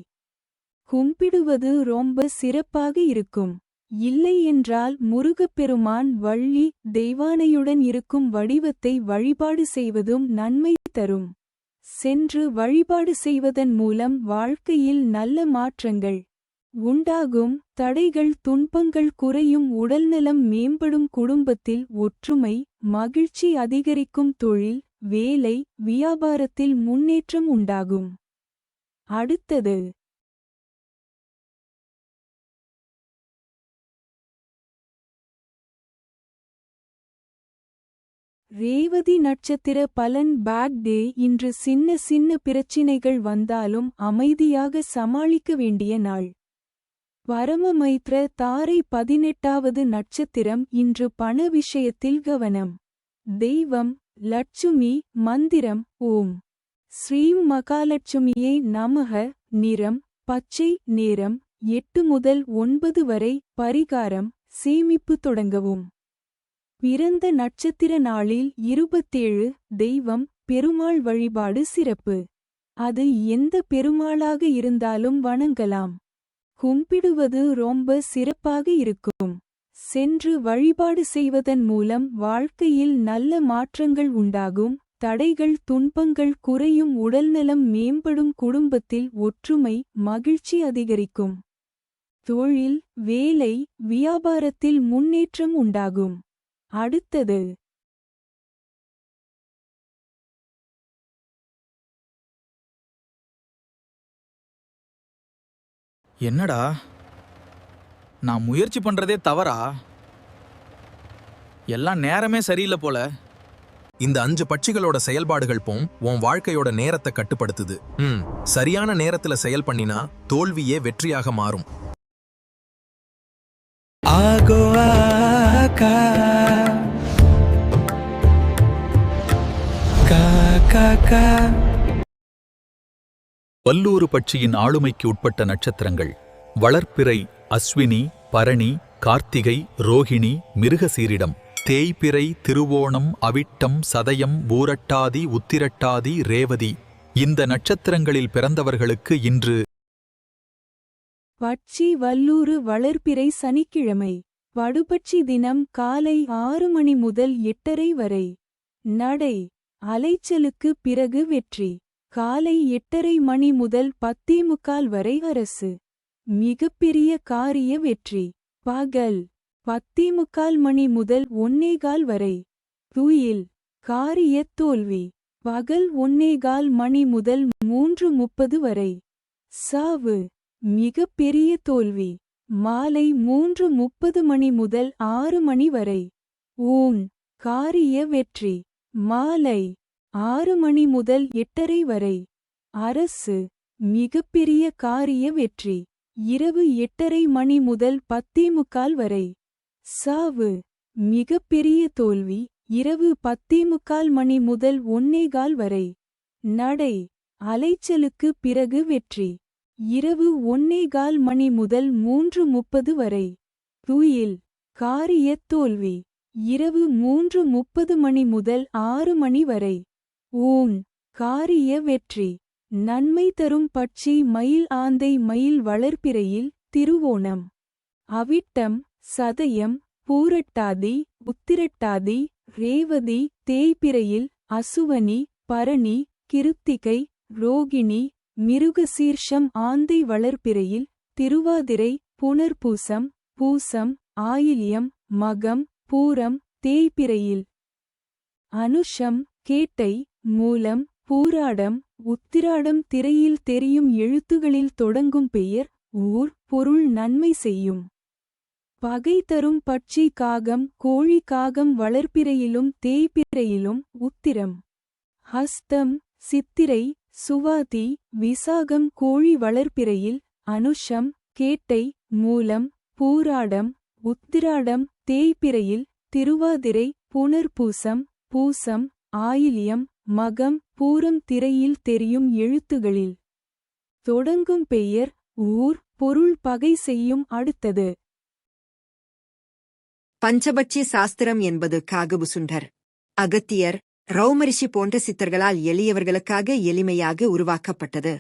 கும்பிடுவது ரொம்ப சிறப்பாக இருக்கும். இல்லை என்றால் முருகப்பெருமான் வள்ளி தெய்வானையுடன் இருக்கும் வடிவத்தை வழிபாடு செய்வதும் நன்மை தரும். சென்று வழிபாடு செய்வதன் மூலம் வாழ்க்கையில் நல்ல மாற்றங்கள் உண்டாகும். தடைகள் துன்பங்கள் குறையும். உடல்நலம் மேம்படும். குடும்பத்தில் ஒற்றுமை மகிழ்ச்சி அதிகரிக்கும். தொழில், வேலை, வியாபாரத்தில் முன்னேற்றம் உண்டாகும். அடுத்தது ரேவதி நட்சத்திர பலன். Bad day. இன்று சின்ன சின்ன பிரச்சினைகள் வந்தாலும் அமைதியாக சமாளிக்க வேண்டிய நாள். பரமமைத்ர தாரை 18வது நட்சத்திரம். இன்று பண விஷயத்தில் கவனம். தெய்வம் லட்சுமி. மந்திரம் ஓம் ஸ்ரீம் மகாலட்சுமியே நமக. நிறம் பச்சை. நேரம் 8 முதல் 9 வரை. பரிகாரம் சேமிப்பு தொடங்கவும். பிறந்த நட்சத்திர நாளில் 27. தெய்வம் பெருமாள் வழிபாடு சிறப்பு. அது எந்த பெருமாளாக இருந்தாலும் வணங்கலாம். கும்பிடுவது ரொம்ப சிறப்பாக இருக்கும். சென்று வழிபாடு செய்வதன் மூலம் வாழ்க்கையில் நல்ல மாற்றங்கள் உண்டாகும். தடைகள் துன்பங்கள் குறையும். உடல்நலம் மேம்படும். குடும்பத்தில் ஒற்றுமை மகிழ்ச்சி அதிகரிக்கும். தொழில், வேலை, வியாபாரத்தில் முன்னேற்றம் உண்டாகும். அடுத்தது என்னடா நான் முயற்சி பண்றதே தவறா? எல்லாம் நேரமே சரியில்லை போல. இந்த 5 பட்சிகளோட செயல்பாடுகள் உன் வாழ்க்கையோட நேரத்தை கட்டுப்படுத்துது. சரியான நேரத்துல செயல் பண்ணினா தோல்வியே வெற்றியாக மாறும். ஆகோ ஆகா கா கா கா. பல்லூறு பட்சியின் ஆளுமைக்கு உட்பட்ட நட்சத்திரங்கள் வளர்ப்பிறை, அஸ்வினி, பரணி, கார்த்திகை, ரோகிணி, மிருகசீரிடம். தேய்பிறை, திருவோணம், அவிட்டம், சதயம், பூரட்டாதி, உத்திரட்டாதி, ரேவதி. இந்த நட்சத்திரங்களில் பிறந்தவர்களுக்கு இன்று பட்சி வல்லூறு வளர்ப்பிறை. சனிக்கிழமை. படுபட்சி தினம் காலை 6 மணி முதல் 8:30 வரை. நடை அலைச்சலுக்கு பிறகு வெற்றி. காலை 8:30 மணி முதல் 10:45 வரை அரசு மிகப்பெரிய காரிய வெற்றி. பகல் 10:45 மணி முதல் 1:15 வரை. துயில். காரியத் தோல்வி. பகல் 1:15 மணி முதல் 3:30 வரை. சாவு. மிகப் பெரிய தோல்வி. மாலை 3:30 மணி முதல் 6 மணி வரை. ஊன். காரிய வெற்றி. மாலை 6 மணி முதல் 8:30 வரை. அரசு. மிகப்பெரிய காரிய வெற்றி. இரவு 8:30 மணி முதல் 10:45 வரை. சாவு. மிகப்பெரிய தோல்வி. இரவு 10:45 மணி முதல் 1:15 வரை. நடை. அலைச்சலுக்கு பிறகு வெற்றி. இரவு 1:15 மணி முதல் 3:30 வரை. துயில். காரியத் தோல்வி. இரவு 3:30 மணி முதல் 6 மணி வரை. ஊன். காரிய வெற்றி. நன்மை தரும் பட்சி மயில். ஆந்தை மயில் வளர்பிறையில் திருவோணம் அவிட்டம் சதயம் பூரட்டாதி உத்திரட்டாதி ரேவதி தேய்பிறையில் அசுவனி பரணி கிருத்திகை ரோகிணி மிருகசீர்ஷம். ஆந்தை வளர்பிறையில் திருவாதிரை புனர்பூசம் பூசம் ஆயில்யம் மகம் பூரம் தேய்பிறையில் அனுஷம் கேட்டை மூலம் பூராடம் உத்திராடம். திரையில் தெரியும் எழுத்துகளில் தொடங்கும் பெயர் ஊர் பொருள் நன்மை செய்யும். பகை தரும் பட்சி காகம் கோழி. காகம் வளர்பிறையிலும் தேய்பிறையிலும் உத்திரம் ஹஸ்தம் சித்திரை சுவாதி விசாகம். கோழி வளர்பிறையில் அனுஷம் கேட்டை மூலம் பூராடம் உத்திராடம். தேய்பிறையில் திருவாதிரை புனர்பூசம் பூசம் ஆயில்யம் மகம் பூரம். திரையில் தெரியும் எழுத்துகளில் தொடங்கும் பெயர் ஊர் பொருள் பகை செய்யும். அடுத்தது பஞ்சபட்சி சாஸ்திரம் என்பது காகபுசுண்டர் அகத்தியர் ரௌமரிஷி போன்ற சித்தர்களால் எளியவர்களுக்காக எளிமையாக உருவாக்கப்பட்டது.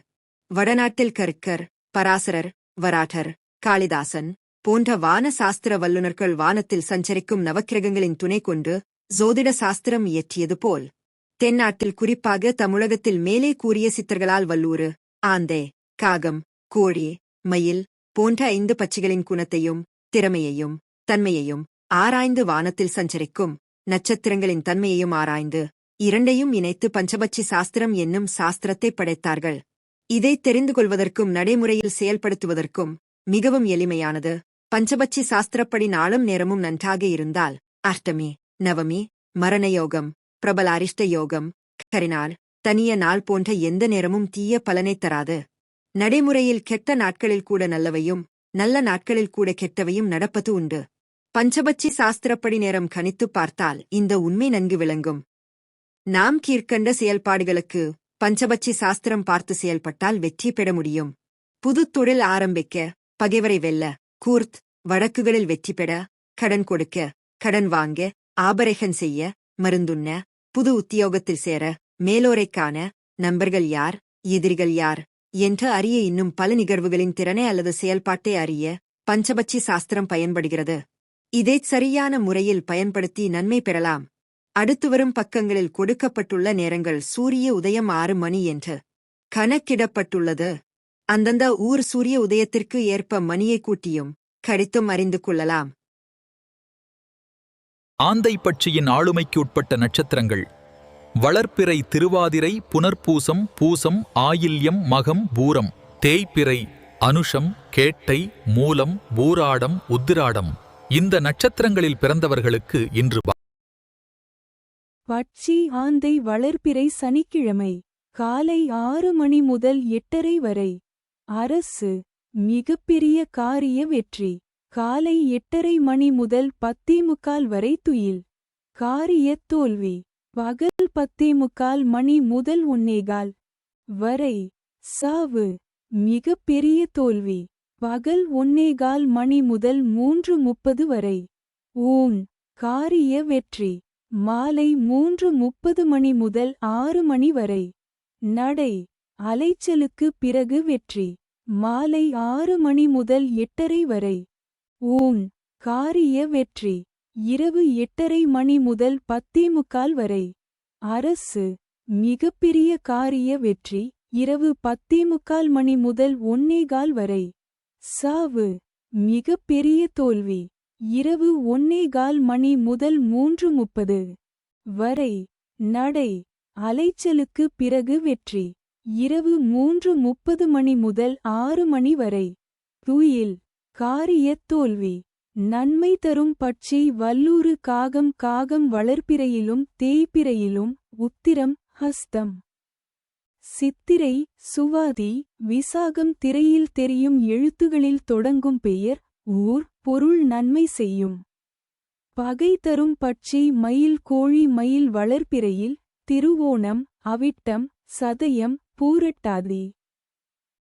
வடநாட்டில் கர்க்கர் பராசரர் வராட்டர் காளிதாசன் போன்ற வான சாஸ்திர வல்லுநர்கள் வானத்தில் சஞ்சரிக்கும் நவக்கிரகங்களின் துணை கொண்டு ஜோதிட சாஸ்திரம் இயற்றியது போல் தென்னாட்டில் குறிப்பாக தமிழகத்தில் மேலே கூறிய சித்தர்களால் வல்லூறு ஆந்தே காகம் கோழி மயில் போன்ற 5 பட்சிகளின் குணத்தையும் திறமையையும் தன்மையையும் ஆராய்ந்து வானத்தில் சஞ்சரிக்கும் நட்சத்திரங்களின் தன்மையையும் ஆராய்ந்து இரண்டையும் இணைத்து பஞ்சபட்சி சாஸ்திரம் என்னும் சாஸ்திரத்தை படைத்தார்கள். இதை தெரிந்து கொள்வதற்கும் நடைமுறையில் செயல்படுத்துவதற்கும் மிகவும் எளிமையானது. பஞ்சபட்சி சாஸ்திரப்படி நாளும் நேரமும் நன்றாக இருந்தால் அஷ்டமி நவமி மரணயோகம் பிரபல அரிஷ்ட யோகம் கரிநாள் தனிய நாள் போன்ற எந்த நேரமும் தீய பலனை தராது. நடைமுறையில் கெட்ட நாட்களில் கூட நல்லவையும் நல்ல நாட்களில் கூட கெட்டவையும் நடப்பது உண்டு. பஞ்சபட்சி சாஸ்திரப்படி நேரம் கணித்துப் பார்த்தால் இந்த உண்மை நன்கு விளங்கும். நாம் கீழ்க்கண்ட செயல்பாடுகளுக்கு பஞ்சபட்சி சாஸ்திரம் பார்த்து செயல்பட்டால் வெற்றி பெற முடியும். புது தொழில் ஆரம்பிக்க, பகைவரை வெல்ல, கூர்த் வழக்குகளில் வெற்றி பெற, கடன் கொடுக்க, கடன் வாங்க, ஆபரேஷன் செய்ய, மருந்துண்ண, புது உத்தியோகத்தில் சேர, மேலோரைக் காண, நண்பர்கள் யார் எதிரிகள் யார் என்று அறிய இன்னும் பல நிகழ்வுகளின் திறனை அல்லது செயல்பாட்டை அறிய பஞ்சபட்சி சாஸ்திரம் பயன்படுகிறது. இதைச் சரியான முறையில் பயன்படுத்தி நன்மை பெறலாம். அடுத்துவரும் பக்கங்களில் கொடுக்கப்பட்டுள்ள நேரங்கள் சூரிய உதயம் 6 மணி என்று கணக்கிடப்பட்டுள்ளது. அந்தந்த ஊர் சூரிய உதயத்திற்கு ஏற்ப மணியை கூட்டியும் கழித்தும் அறிந்து கொள்ளலாம். ஆந்தை பட்சியின் ஆளுமைக்கு உட்பட்ட நட்சத்திரங்கள் வளர்பிறை திருவாதிரை புனர்பூசம் பூசம் ஆயில்யம் மகம் பூரம் தேய்பிறை அனுஷம் கேட்டை மூலம் பூராடம் உத்திராடம். இந்த நட்சத்திரங்களில் பிறந்தவர்களுக்கு இன்று பட்சி ஆந்தை வளர்பிறை சனிக்கிழமை காலை 6 மணி முதல் 8:30 வரை. அரசு மிகப்பெரிய காரிய வெற்றி. காலை 8:30 மணி முதல் 10:45 வரை. துயில். காரியத் தோல்வி. பகல் 10:45 மணி முதல் 1:15 வரை. சாவு மிகப்பெரிய தோல்வி. பகல் 1:15 மணி முதல் 3:30 வரை. ஊன் காரிய வெற்றி. மாலை 3:30 மணி முதல் 6 மணி வரை. நடை அலைச்சலுக்கு பிறகு வெற்றி. மாலை 6 மணி முதல் 8:30 வரை. ஊன் காரிய வெற்றி. இரவு 8:30 மணி முதல் 10:45 வரை. அரசு மிகப்பெரிய காரிய வெற்றி. இரவு 10:45 மணி முதல் 1:15 வரை. சாவு மிகப்பெரிய தோல்வி. இரவு 1:15 மணி முதல் 3:30 வரை. நடை அலைச்சலுக்கு பிறகு வெற்றி. இரவு 3:30 மணி முதல் 6 மணி வரை. துயில் காரியத் தோல்வி. நன்மை தரும் பட்சி வல்லூறு காகம். காகம் வளர்பிறையிலும் தேய்பிறையிலும். உத்திரம் ஹஸ்தம் சித்திரை சுவாதி விசாகம். திரையில் தெரியும் எழுத்துகளில் தொடங்கும் பெயர் ஊர் பொருள் நன்மை செய்யும். பகை தரும் பட்சி மயில் கோழி. மயில் வளர்பிறையில் திருவோணம் அவிட்டம் சதயம் பூரட்டாதி.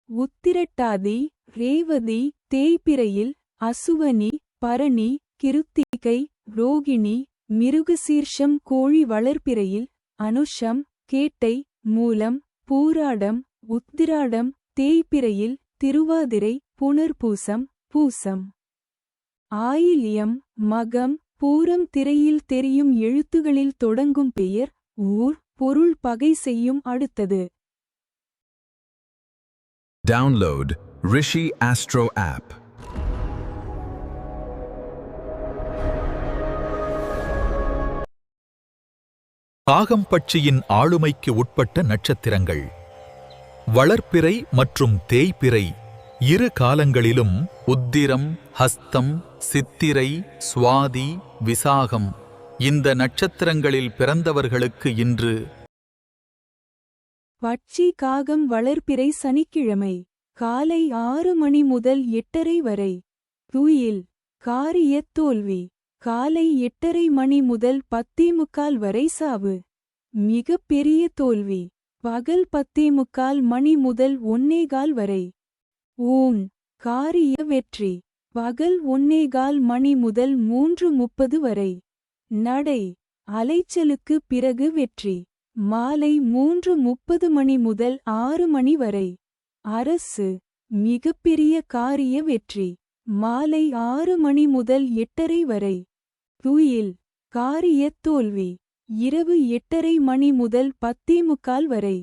உத்திரட்டாதி ரேவதி தேய்பிறையில் அசுவனி பரணி கிருத்திகை ரோகிணி மிருகசீர்ஷம். கோழி வளர்பிறையில் அனுஷம் கேட்டை மூலம் பூராடம் உத்திராடம். தேய்பிறையில் திருவாதிரை புனர்பூசம் பூசம். ஆயில்யம் மகம் பூரம். திரையில் தெரியும் எழுத்துகளில் தொடங்கும் பெயர் ஊர் பொருள் பகை செய்யும். அடுத்தது Download Rishi Astro app. காகம் பட்சியின் ஆளுமைக்கு உட்பட்ட நட்சத்திரங்கள். வளர்பிறை மற்றும் தேய்பிறை இரு காலங்களிலும் உத்திரம் ஹஸ்தம் சித்திரை சுவாதி விசாகம் இந்த நட்சத்திரங்களில் பிறந்தவர்களுக்கு இன்று பட்சி காகம் வளர்பிறை சனிக்கிழமை காலை 6 மணி முதல் 8:30 வரை. துயில் காரியத் தோல்வி காலை 8:30 மணி முதல் 10:45 வரை. சாவு மிகப் பெரிய தோல்வி பகல் 10:45 மணி முதல் 1:15 வரை. ஊன் காரிய வெற்றி பகல் 1:15 மணி முதல் 3:30 வரை. நடை அலைச்சலுக்கு பிறகு வெற்றி மாலை 3:30 மணி முதல் 6 மணி வரை. அரசு மிகப்பெரிய காரிய வெற்றி மாலை 6 மணி முதல் 8:30 வரை. துயில் காரியத் தோல்வி இரவு 8:30 மணி முதல் 10:45 வரை.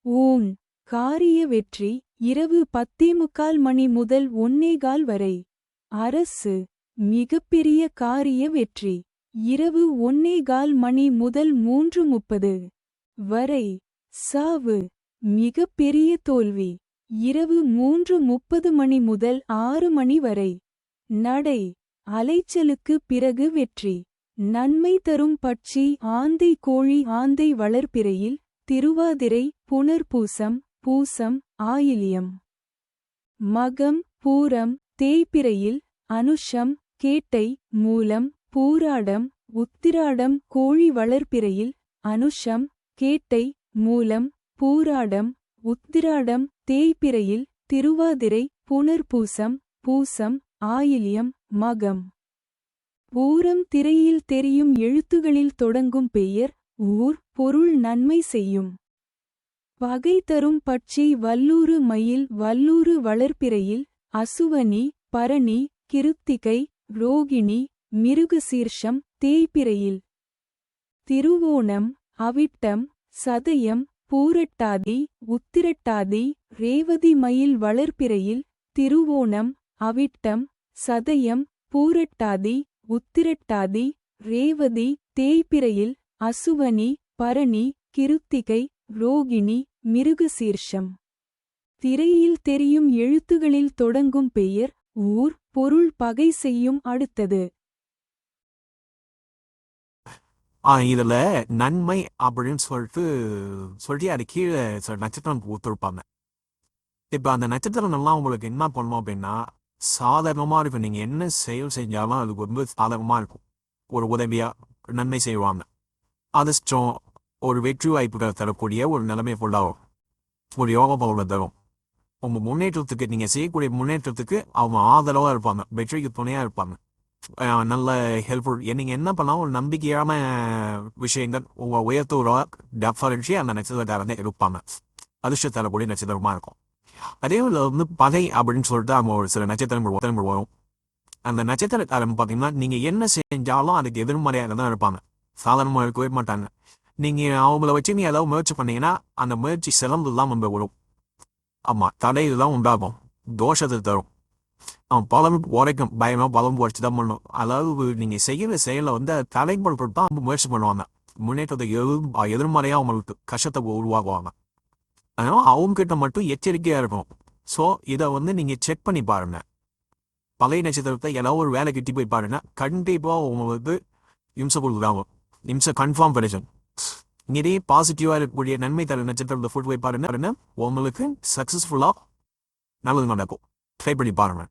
ஊன் காரிய வெற்றி இரவு 10:45 மணி முதல் 1:15 வரை. அரசு மிகப்பெரிய காரிய வெற்றி இரவு 1:15 மணி முதல் 3:30 வரை. சாவு மிகப்பெரிய தோல்வி இரவு 3:30 மணி முதல் 6 மணி வரை. நடை அலைச்சலுக்கு பிறகு வெற்றி நன்மை தரும் பட்சி ஆந்தை கோழி. ஆந்தை வளர்பிறையில் திருவாதிரை புனர்பூசம் பூசம் ஆயில்யம் மகம் பூரம். தேய்பிறையில் அனுஷம் கேட்டை மூலம் பூராடம் உத்திராடம். கோழி வளர்பிறையில் அனுஷம் கேட்டை மூலம் பூராடம் உத்திராடம். தேய்பிறையில் திருவாதிரை புனர்பூசம் பூசம் ஆயில்யம் மகம். பூரம் திரையில் தெரியும் எழுத்துகளில் தொடங்கும் பெயர் ஊர் பொருள் நன்மை செய்யும். பகை தரும் பட்சி வல்லூறு மயில். வல்லூறு வளர்பிறையில் அசுவனி பரணி கிருத்திகை ரோகிணி மிருகசீர்ஷம். தேய்பிறையில் திருவோணம் அவிட்டம் சதயம் பூரட்டாதி உத்திரட்டாதி. ரேவதி மயில் வளர்பிறையில் திருவோணம் அவிட்டம் சதயம் பூரட்டாதி உத்திரட்டாதி. ரேவதி தேய்பிறையில் அசுவனி பரணி கிருத்திகை ரோகிணி மிருகசீர்ஷம். திரையில் தெரியும் எழுத்துகளில் தொடங்கும் பெயர் ஊர் பொருள் பகை செய்யும். அடுத்தது இதுல நன்மை அப்படின்னு சொல்லிட்டு அது கீழே சில நட்சத்திரம் கொடுத்துருப்பாங்க. இப்ப அந்த நட்சத்திரம் எல்லாம் உங்களுக்கு என்ன பண்ணணும் அப்படின்னா சாதாரணமா இருக்கும். நீங்க என்ன செயல் செஞ்சாலும் அதுக்கு ரொம்ப சாதகமா இருக்கும். ஒரு உதவியா நன்மை செய்வாங்க. அதிர்ஷ்டம் ஒரு வெற்றி வாய்ப்புகள் தரக்கூடிய ஒரு நிலைமை ஃபுல்லாகும். ஒரு யோகா பலனை தரும். உங்க முன்னேற்றத்துக்கு நீங்க செய்யக்கூடிய முன்னேற்றத்துக்கு அவங்க ஆதரவா இருப்பாங்க. வெற்றிக்கு துணையா இருப்பாங்க. நல்ல ஹெல்ப்ஃபுல். நீங்க என்ன பண்ணாலும் ஒரு நம்பிக்கையான விஷயங்கள் உங்க உயர்த்தூரா டெஃபரன்ஸி அந்த நட்சத்திரக்காரங்க இருப்பாங்க. அதிர்ஷ்டம் தரக்கூடிய நட்சத்திரமா இருக்கும். அதே பகை அப்படின்னு சொல்லிட்டு அவங்க ஒரு சில நட்சத்திரங்கள் வரும். அந்த நட்சத்திரக்காரன் பார்த்தீங்கன்னா நீங்க என்ன செஞ்சாலும் அதுக்கு எதிர்மறையாக தான் இருப்பாங்க. சாதாரணமாக இருக்கவே மாட்டாங்க. நீங்க அவங்கள வச்சு நீ ஏதாவது முயற்சி பண்ணீங்கன்னா அந்த முயற்சி சிலம்புலாம் நம்ம வரும். ஆமா தடையெல்லாம் உண்டாகும். தோஷத்தை தரும். பலம் உரைக்கும் பயமாக பலம் உரைச்சி தான் பண்ணணும். அதாவது நீங்கள் செய்கிற செயலை வந்து தலைப்படுத்த தான் முயற்சி பண்ணுவாங்க. முன்னேற்றத்தை எதிர்மறையாக அவங்களுக்கு கஷ்டத்தை உருவாக்குவாங்க. அதனால் அவங்ககிட்ட மட்டும் எச்சரிக்கையாக இருக்கும். ஸோ இதை வந்து நீங்கள் செக் பண்ணி பாருங்க. பழைய நட்சத்திரத்தை ஏதாவது ஒரு வேலை கிட்டி போய் பாருங்க, கண்டிப்பாக உங்களுக்கு நிமிஷம் கொடுக்குறாங்க. நிமிஷம் கன்ஃபார்ம் கிடைக்கும். இதே பாசிட்டிவாக இருக்கக்கூடிய நன்மை தர நட்சத்திரத்தை ஃபுட் போய் பாருங்க, உங்களுக்கு சக்ஸஸ்ஃபுல்லாக நல்லது நடக்கும். ட்ரை பண்ணி பாருங்க.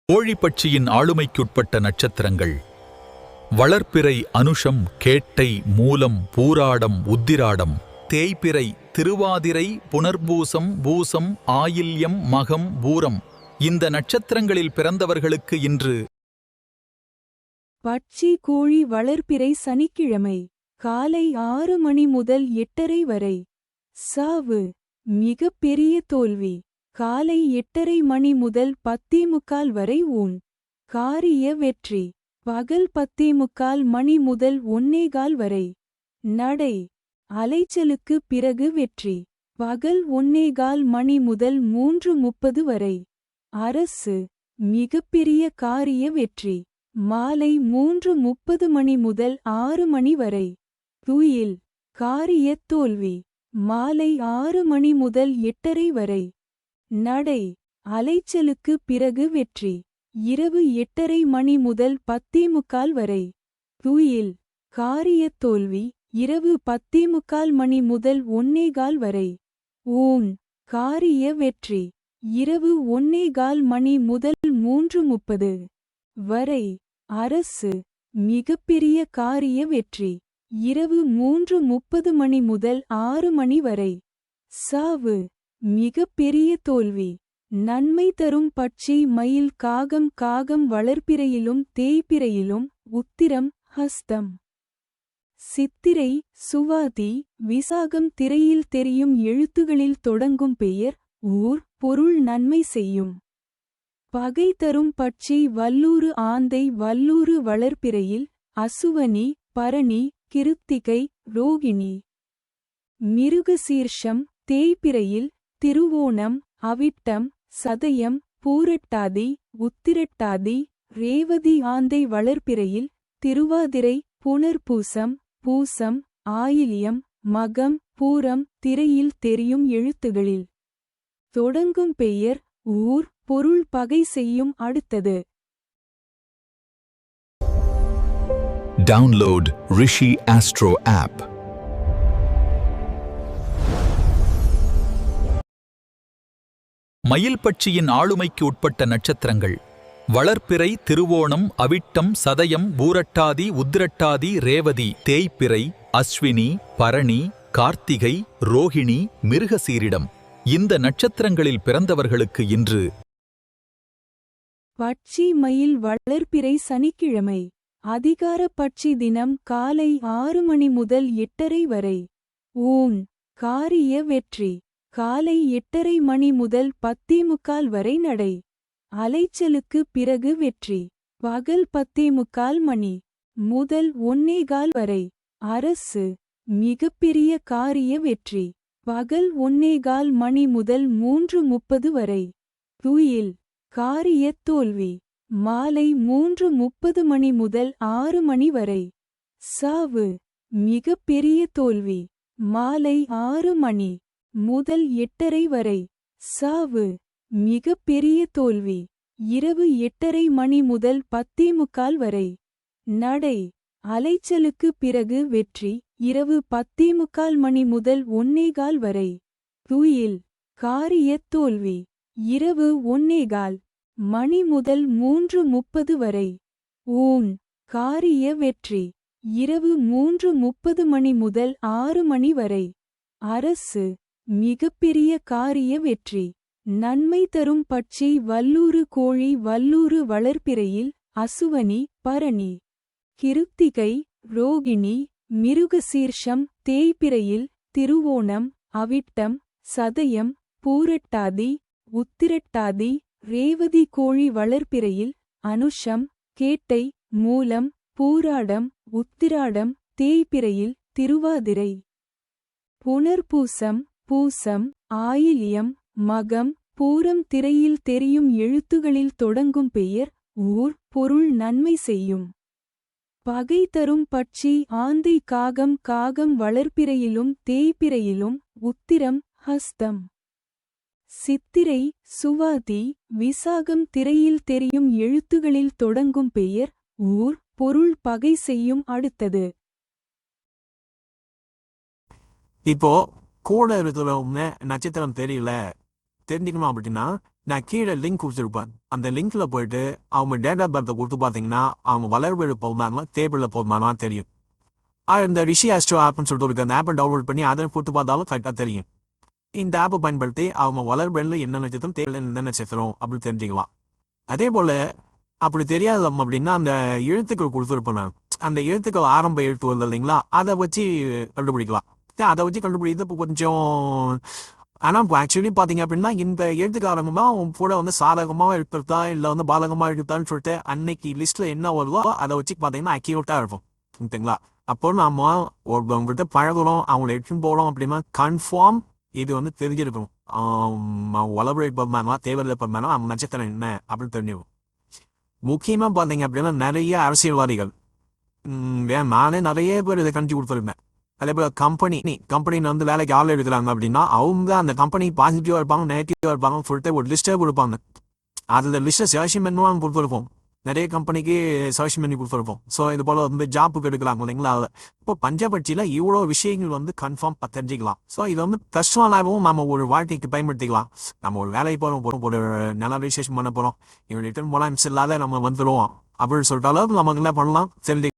கோழிப்பட்சியின் ஆளுமைக்குட்பட்ட நட்சத்திரங்கள்: வளர்ப்பிறை அனுஷம், கேட்டை, மூலம், பூராடம், உத்திராடம். தேய்பிறை திருவாதிரை, புனர்பூசம், பூசம், ஆயில்யம், மகம், பூரம். இந்த நட்சத்திரங்களில் பிறந்தவர்களுக்கு இன்று பட்சி கோழி வளர்ப்பிறை சனிக்கிழமை காலை 6 மணி முதல் 8:30 வரை. சாவு மிக பெரிய தோல்வி காலை 8:30 மணி முதல் 10:45 வரை. ஊன் காரிய வெற்றி பகல் 10:45 மணி முதல் 1:15 வரை. நடை அலைச்சலுக்கு பிறகு வெற்றி பகல் 1:15 மணி முதல் 3:30 வரை. அரசு மிகப்பெரிய காரிய வெற்றி மாலை 3:30 மணி முதல் 6 மணி வரை. துயில் காரிய தோல்வி மாலை 6 மணி முதல் 8:30 வரை. நடை அலைச்சலுக்கு பிறகு வெற்றி இரவு 8:30 மணி முதல் 10:45 வரை. துயில் காரிய தோல்வி இரவு 10:45 மணி முதல் 1:15 வரை. ஊன் காரிய வெற்றி இரவு 1:15 மணி முதல் 3:30 வரை. அரசு மிகப்பெரிய காரிய வெற்றி இரவு 3:30 மணி முதல் 6 மணி வரை. சாவு மிகப்பெரிய தோல்வி நன்மை தரும் பட்சி மயில், காகம். காகம் வளர்ப்பிறையிலும் தேய்பிறையிலும் உத்திரம், ஹஸ்தம், சித்திரை, சுவாதி, விசாகம் திரையில் தெரியும் எழுத்துகளில் தொடங்கும் பெயர், ஊர், பொருள் நன்மை செய்யும். பகை தரும் பட்சி வல்லூறு ஆந்தை. வல்லூறு வளர்ப்பிறையில் அசுவனி, பரணி, கிருத்திகை, ரோகிணி. மிருகசீர்ஷம் தேய்பிறையில் திருவோணம், அவிட்டம், சதயம், பூரட்டாதி, உத்திரட்டாதி, ரேவதி. ஆந்தை வளர்ப்பிறையில் திருவாதிரை, புனர்பூசம், பூசம், ஆயில்யம், மகம், பூரம் திரையில் தெரியும் எழுத்துகளில் தொடங்கும் பெயர், ஊர், பொருள் பகை செய்யும். அடுத்தது Download Rishi Astro app. மயில் பட்சியின் ஆளுமைக்கு உட்பட்ட நட்சத்திரங்கள்: வளர்ப்பிறை திருவோணம், அவிட்டம், சதயம், பூரட்டாதி, உத்திரட்டாதி, ரேவதி. தேய்பிறை அஸ்வினி, பரணி, கார்த்திகை, ரோகிணி, மிருகசீரிடம். இந்த நட்சத்திரங்களில் பிறந்தவர்களுக்கு இன்று பட்சி மயில் வளர்ப்பிறை சனிக்கிழமை அதிகார பட்சி தினம் காலை 6 மணி முதல் 8:30 வரை. ஊன் காரிய வெற்றி காலை 8:30 மணி முதல் 10:45 வரை. நடை அலைச்சலுக்கு பிறகு வெற்றி பகல் 10:45 மணி முதல் 1:15 வரை. அரசு மிகப்பெரிய காரிய வெற்றி பகல் 1:15 மணி முதல் 3:30 வரை. துயில் காரிய தோல்வி மாலை 3:30 மணி முதல் 6 மணி வரை. சாவு மிகப்பெரிய தோல்வி மாலை 6 மணி முதல் 8:30 வரை. சாவு மிகப்பெரிய தோல்வி இரவு 8:30 மணி முதல் 10:45 வரை. நடை அலைச்சலுக்கு பிறகு வெற்றி இரவு 10:45 மணி முதல் 1:15 வரை. துயில் காரிய தோல்வி இரவு 1:15 மணி முதல் 3:30 வரை. ஊன் காரிய வெற்றி இரவு 3:30 மணி முதல் 6 மணி வரை. அரசு மிகப்பெரிய காரிய வெற்றி நன்மை தரும் பட்சி வல்லூறு கோழி. வல்லூறு வளர்ப்பிறையில் அசுவனி, பரணி, கிருத்திகை, ரோகிணி, மிருகசீர்ஷம். தேய்பிறையில் திருவோணம், அவிட்டம், சதயம், பூரட்டாதி, உத்திரட்டாதி, ரேவதி. கோழி வளர்ப்பிறையில் அனுஷம், கேட்டை, மூலம், பூராடம், உத்திராடம். தேய்பிறையில் திருவாதிரை, புனர்பூசம், பூசம் ஆயில்யம் மகம் பூரம் திரையில் தெரியும் எழுத்துகளில் தொடங்கும் பெயர் ஊர் பொருள் நன்மை செய்யும். பகை தரும் பட்சி ஆந்தை காகம் காகம் வளர்ப்பிறையிலும் தேய்பிறையிலும் உத்திரம் ஹஸ்தம். சித்திரை சுவாதி விசாகம் திரையில் தெரியும் எழுத்துகளில் தொடங்கும் பெயர் ஊர் பொருள் பகை செய்யும். அடுத்தது இப்போ கூட இருக்கிறவங்க நட்சத்திரம் தெரியல தெரிஞ்சுக்கணும் அப்படின்னா நான் கீழே லிங்க் கொடுத்துருப்பேன். அந்த லிங்க்ல போயிட்டு அவங்க டேட் ஆஃப் பர்த்தை கொடுத்து பார்த்தீங்கன்னா அவங்க வளர்வெழு போகுமானா டேபிளில் போகுமானா தெரியும். இந்த ரிஷி ஆஸ்ட்ரோ ஆப்னு சொல்லிட்டு இருக்கு. அந்த ஆப்பை டவுன்லோட் பண்ணி அதை கொடுத்து பார்த்தாலும் கரெக்டாக தெரியும். இந்த ஆப்பை பயன்படுத்தி அவங்க வளர்வெளில் என்ன நட்சத்திரம் தேவையில்லை என்ன நட்சத்திரம் அப்படின்னு தெரிஞ்சுக்கலாம். அதே போல் அப்படி தெரியாது அப்படின்னா அந்த எழுத்துக்கள் கொடுத்துருப்பேன் நான். அந்த எழுத்துக்கள் ஆரம்ப எழுத்து வருது இல்லைங்களா, அதை வச்சு கண்டுபிடிக்கலாம். அதை வச்சு கண்டுபிடிக்கிறது இப்போ கொஞ்சம் ஆனால் இப்போ ஆக்சுவலி பார்த்தீங்க அப்படின்னா இந்த எழுத்துக்கு ஆரம்பமாக அவங்க கூட வந்து சாதகமாக எடுத்துருத்தா இல்லை வந்து பாதகமாக எடுத்தான்னு சொல்லிட்டு அன்னைக்கு லிஸ்ட்டில் என்ன வருதோ அதை வச்சு பார்த்தீங்கன்னா அக்யூரேட்டாக இருக்கும். ஓகேங்களா? அப்போ நம்ம ஒருத்தவங்ககிட்ட பழகுறோம் அவங்கள எடுத்துன்னு போகிறோம் அப்படின்னா கன்ஃபார்ம் இது வந்து தெரிஞ்சிருக்கணும். வளர்புரை பர்மானா தேவையில்லை பர்மானா அவங்க நட்சத்திரம் என்ன அப்படின்னு தெரிஞ்சுக்கும். முக்கியமாக பார்த்தீங்க அப்படின்னா நிறைய அரசியல்வாதிகள் நானே நிறைய பேர் இதை கண்டிச்சு கொடுத்துருந்தேன். அதே போல் கம்பெனின்னு வந்து வேலைக்கு ஆள் எடுக்கிறாங்க அப்படின்னா அவங்க அந்த கம்பெனி பாசிட்டிவாக இருப்பாங்க நெகட்டிவாக இருப்பாங்கன்னு சொல்லிட்டு ஒரு லிஸ்ட்டே கொடுப்பாங்க. அதில் லிஸ்ட்டை செலக்ஷன் பண்ணுவாங்க கொடுத்துருப்போம். நிறைய கம்பெனிக்கு செலக்ஷன் பண்ணி கொடுத்துருப்போம். ஸோ இது போல் வந்து ஜாப்புக்கு எடுக்கிறாங்க இல்லைங்களா. இப்போ பஞ்சபட்சியில் இவ்வளோ விஷயங்கள் வந்து கன்ஃபார்ம் தெரிஞ்சிக்கலாம். ஸோ இது வந்து கஷ்டமாகவும் நம்ம ஒரு வாழ்க்கைக்கு பயன்படுத்திக்கலாம். நம்ம ஒரு வேலைக்கு போகிறோம் ஒரு நல்ல ரிஜிஸ்ட்ரேஷன் பண்ண போகிறோம் இவங்க ரிட்டர்ன் போகலாம் இல்லாத நம்ம வந்துடுவோம் அப்படின்னு சொல்லிட்டாலும் நமக்கு என்ன பண்ணலாம் தெரிஞ்சு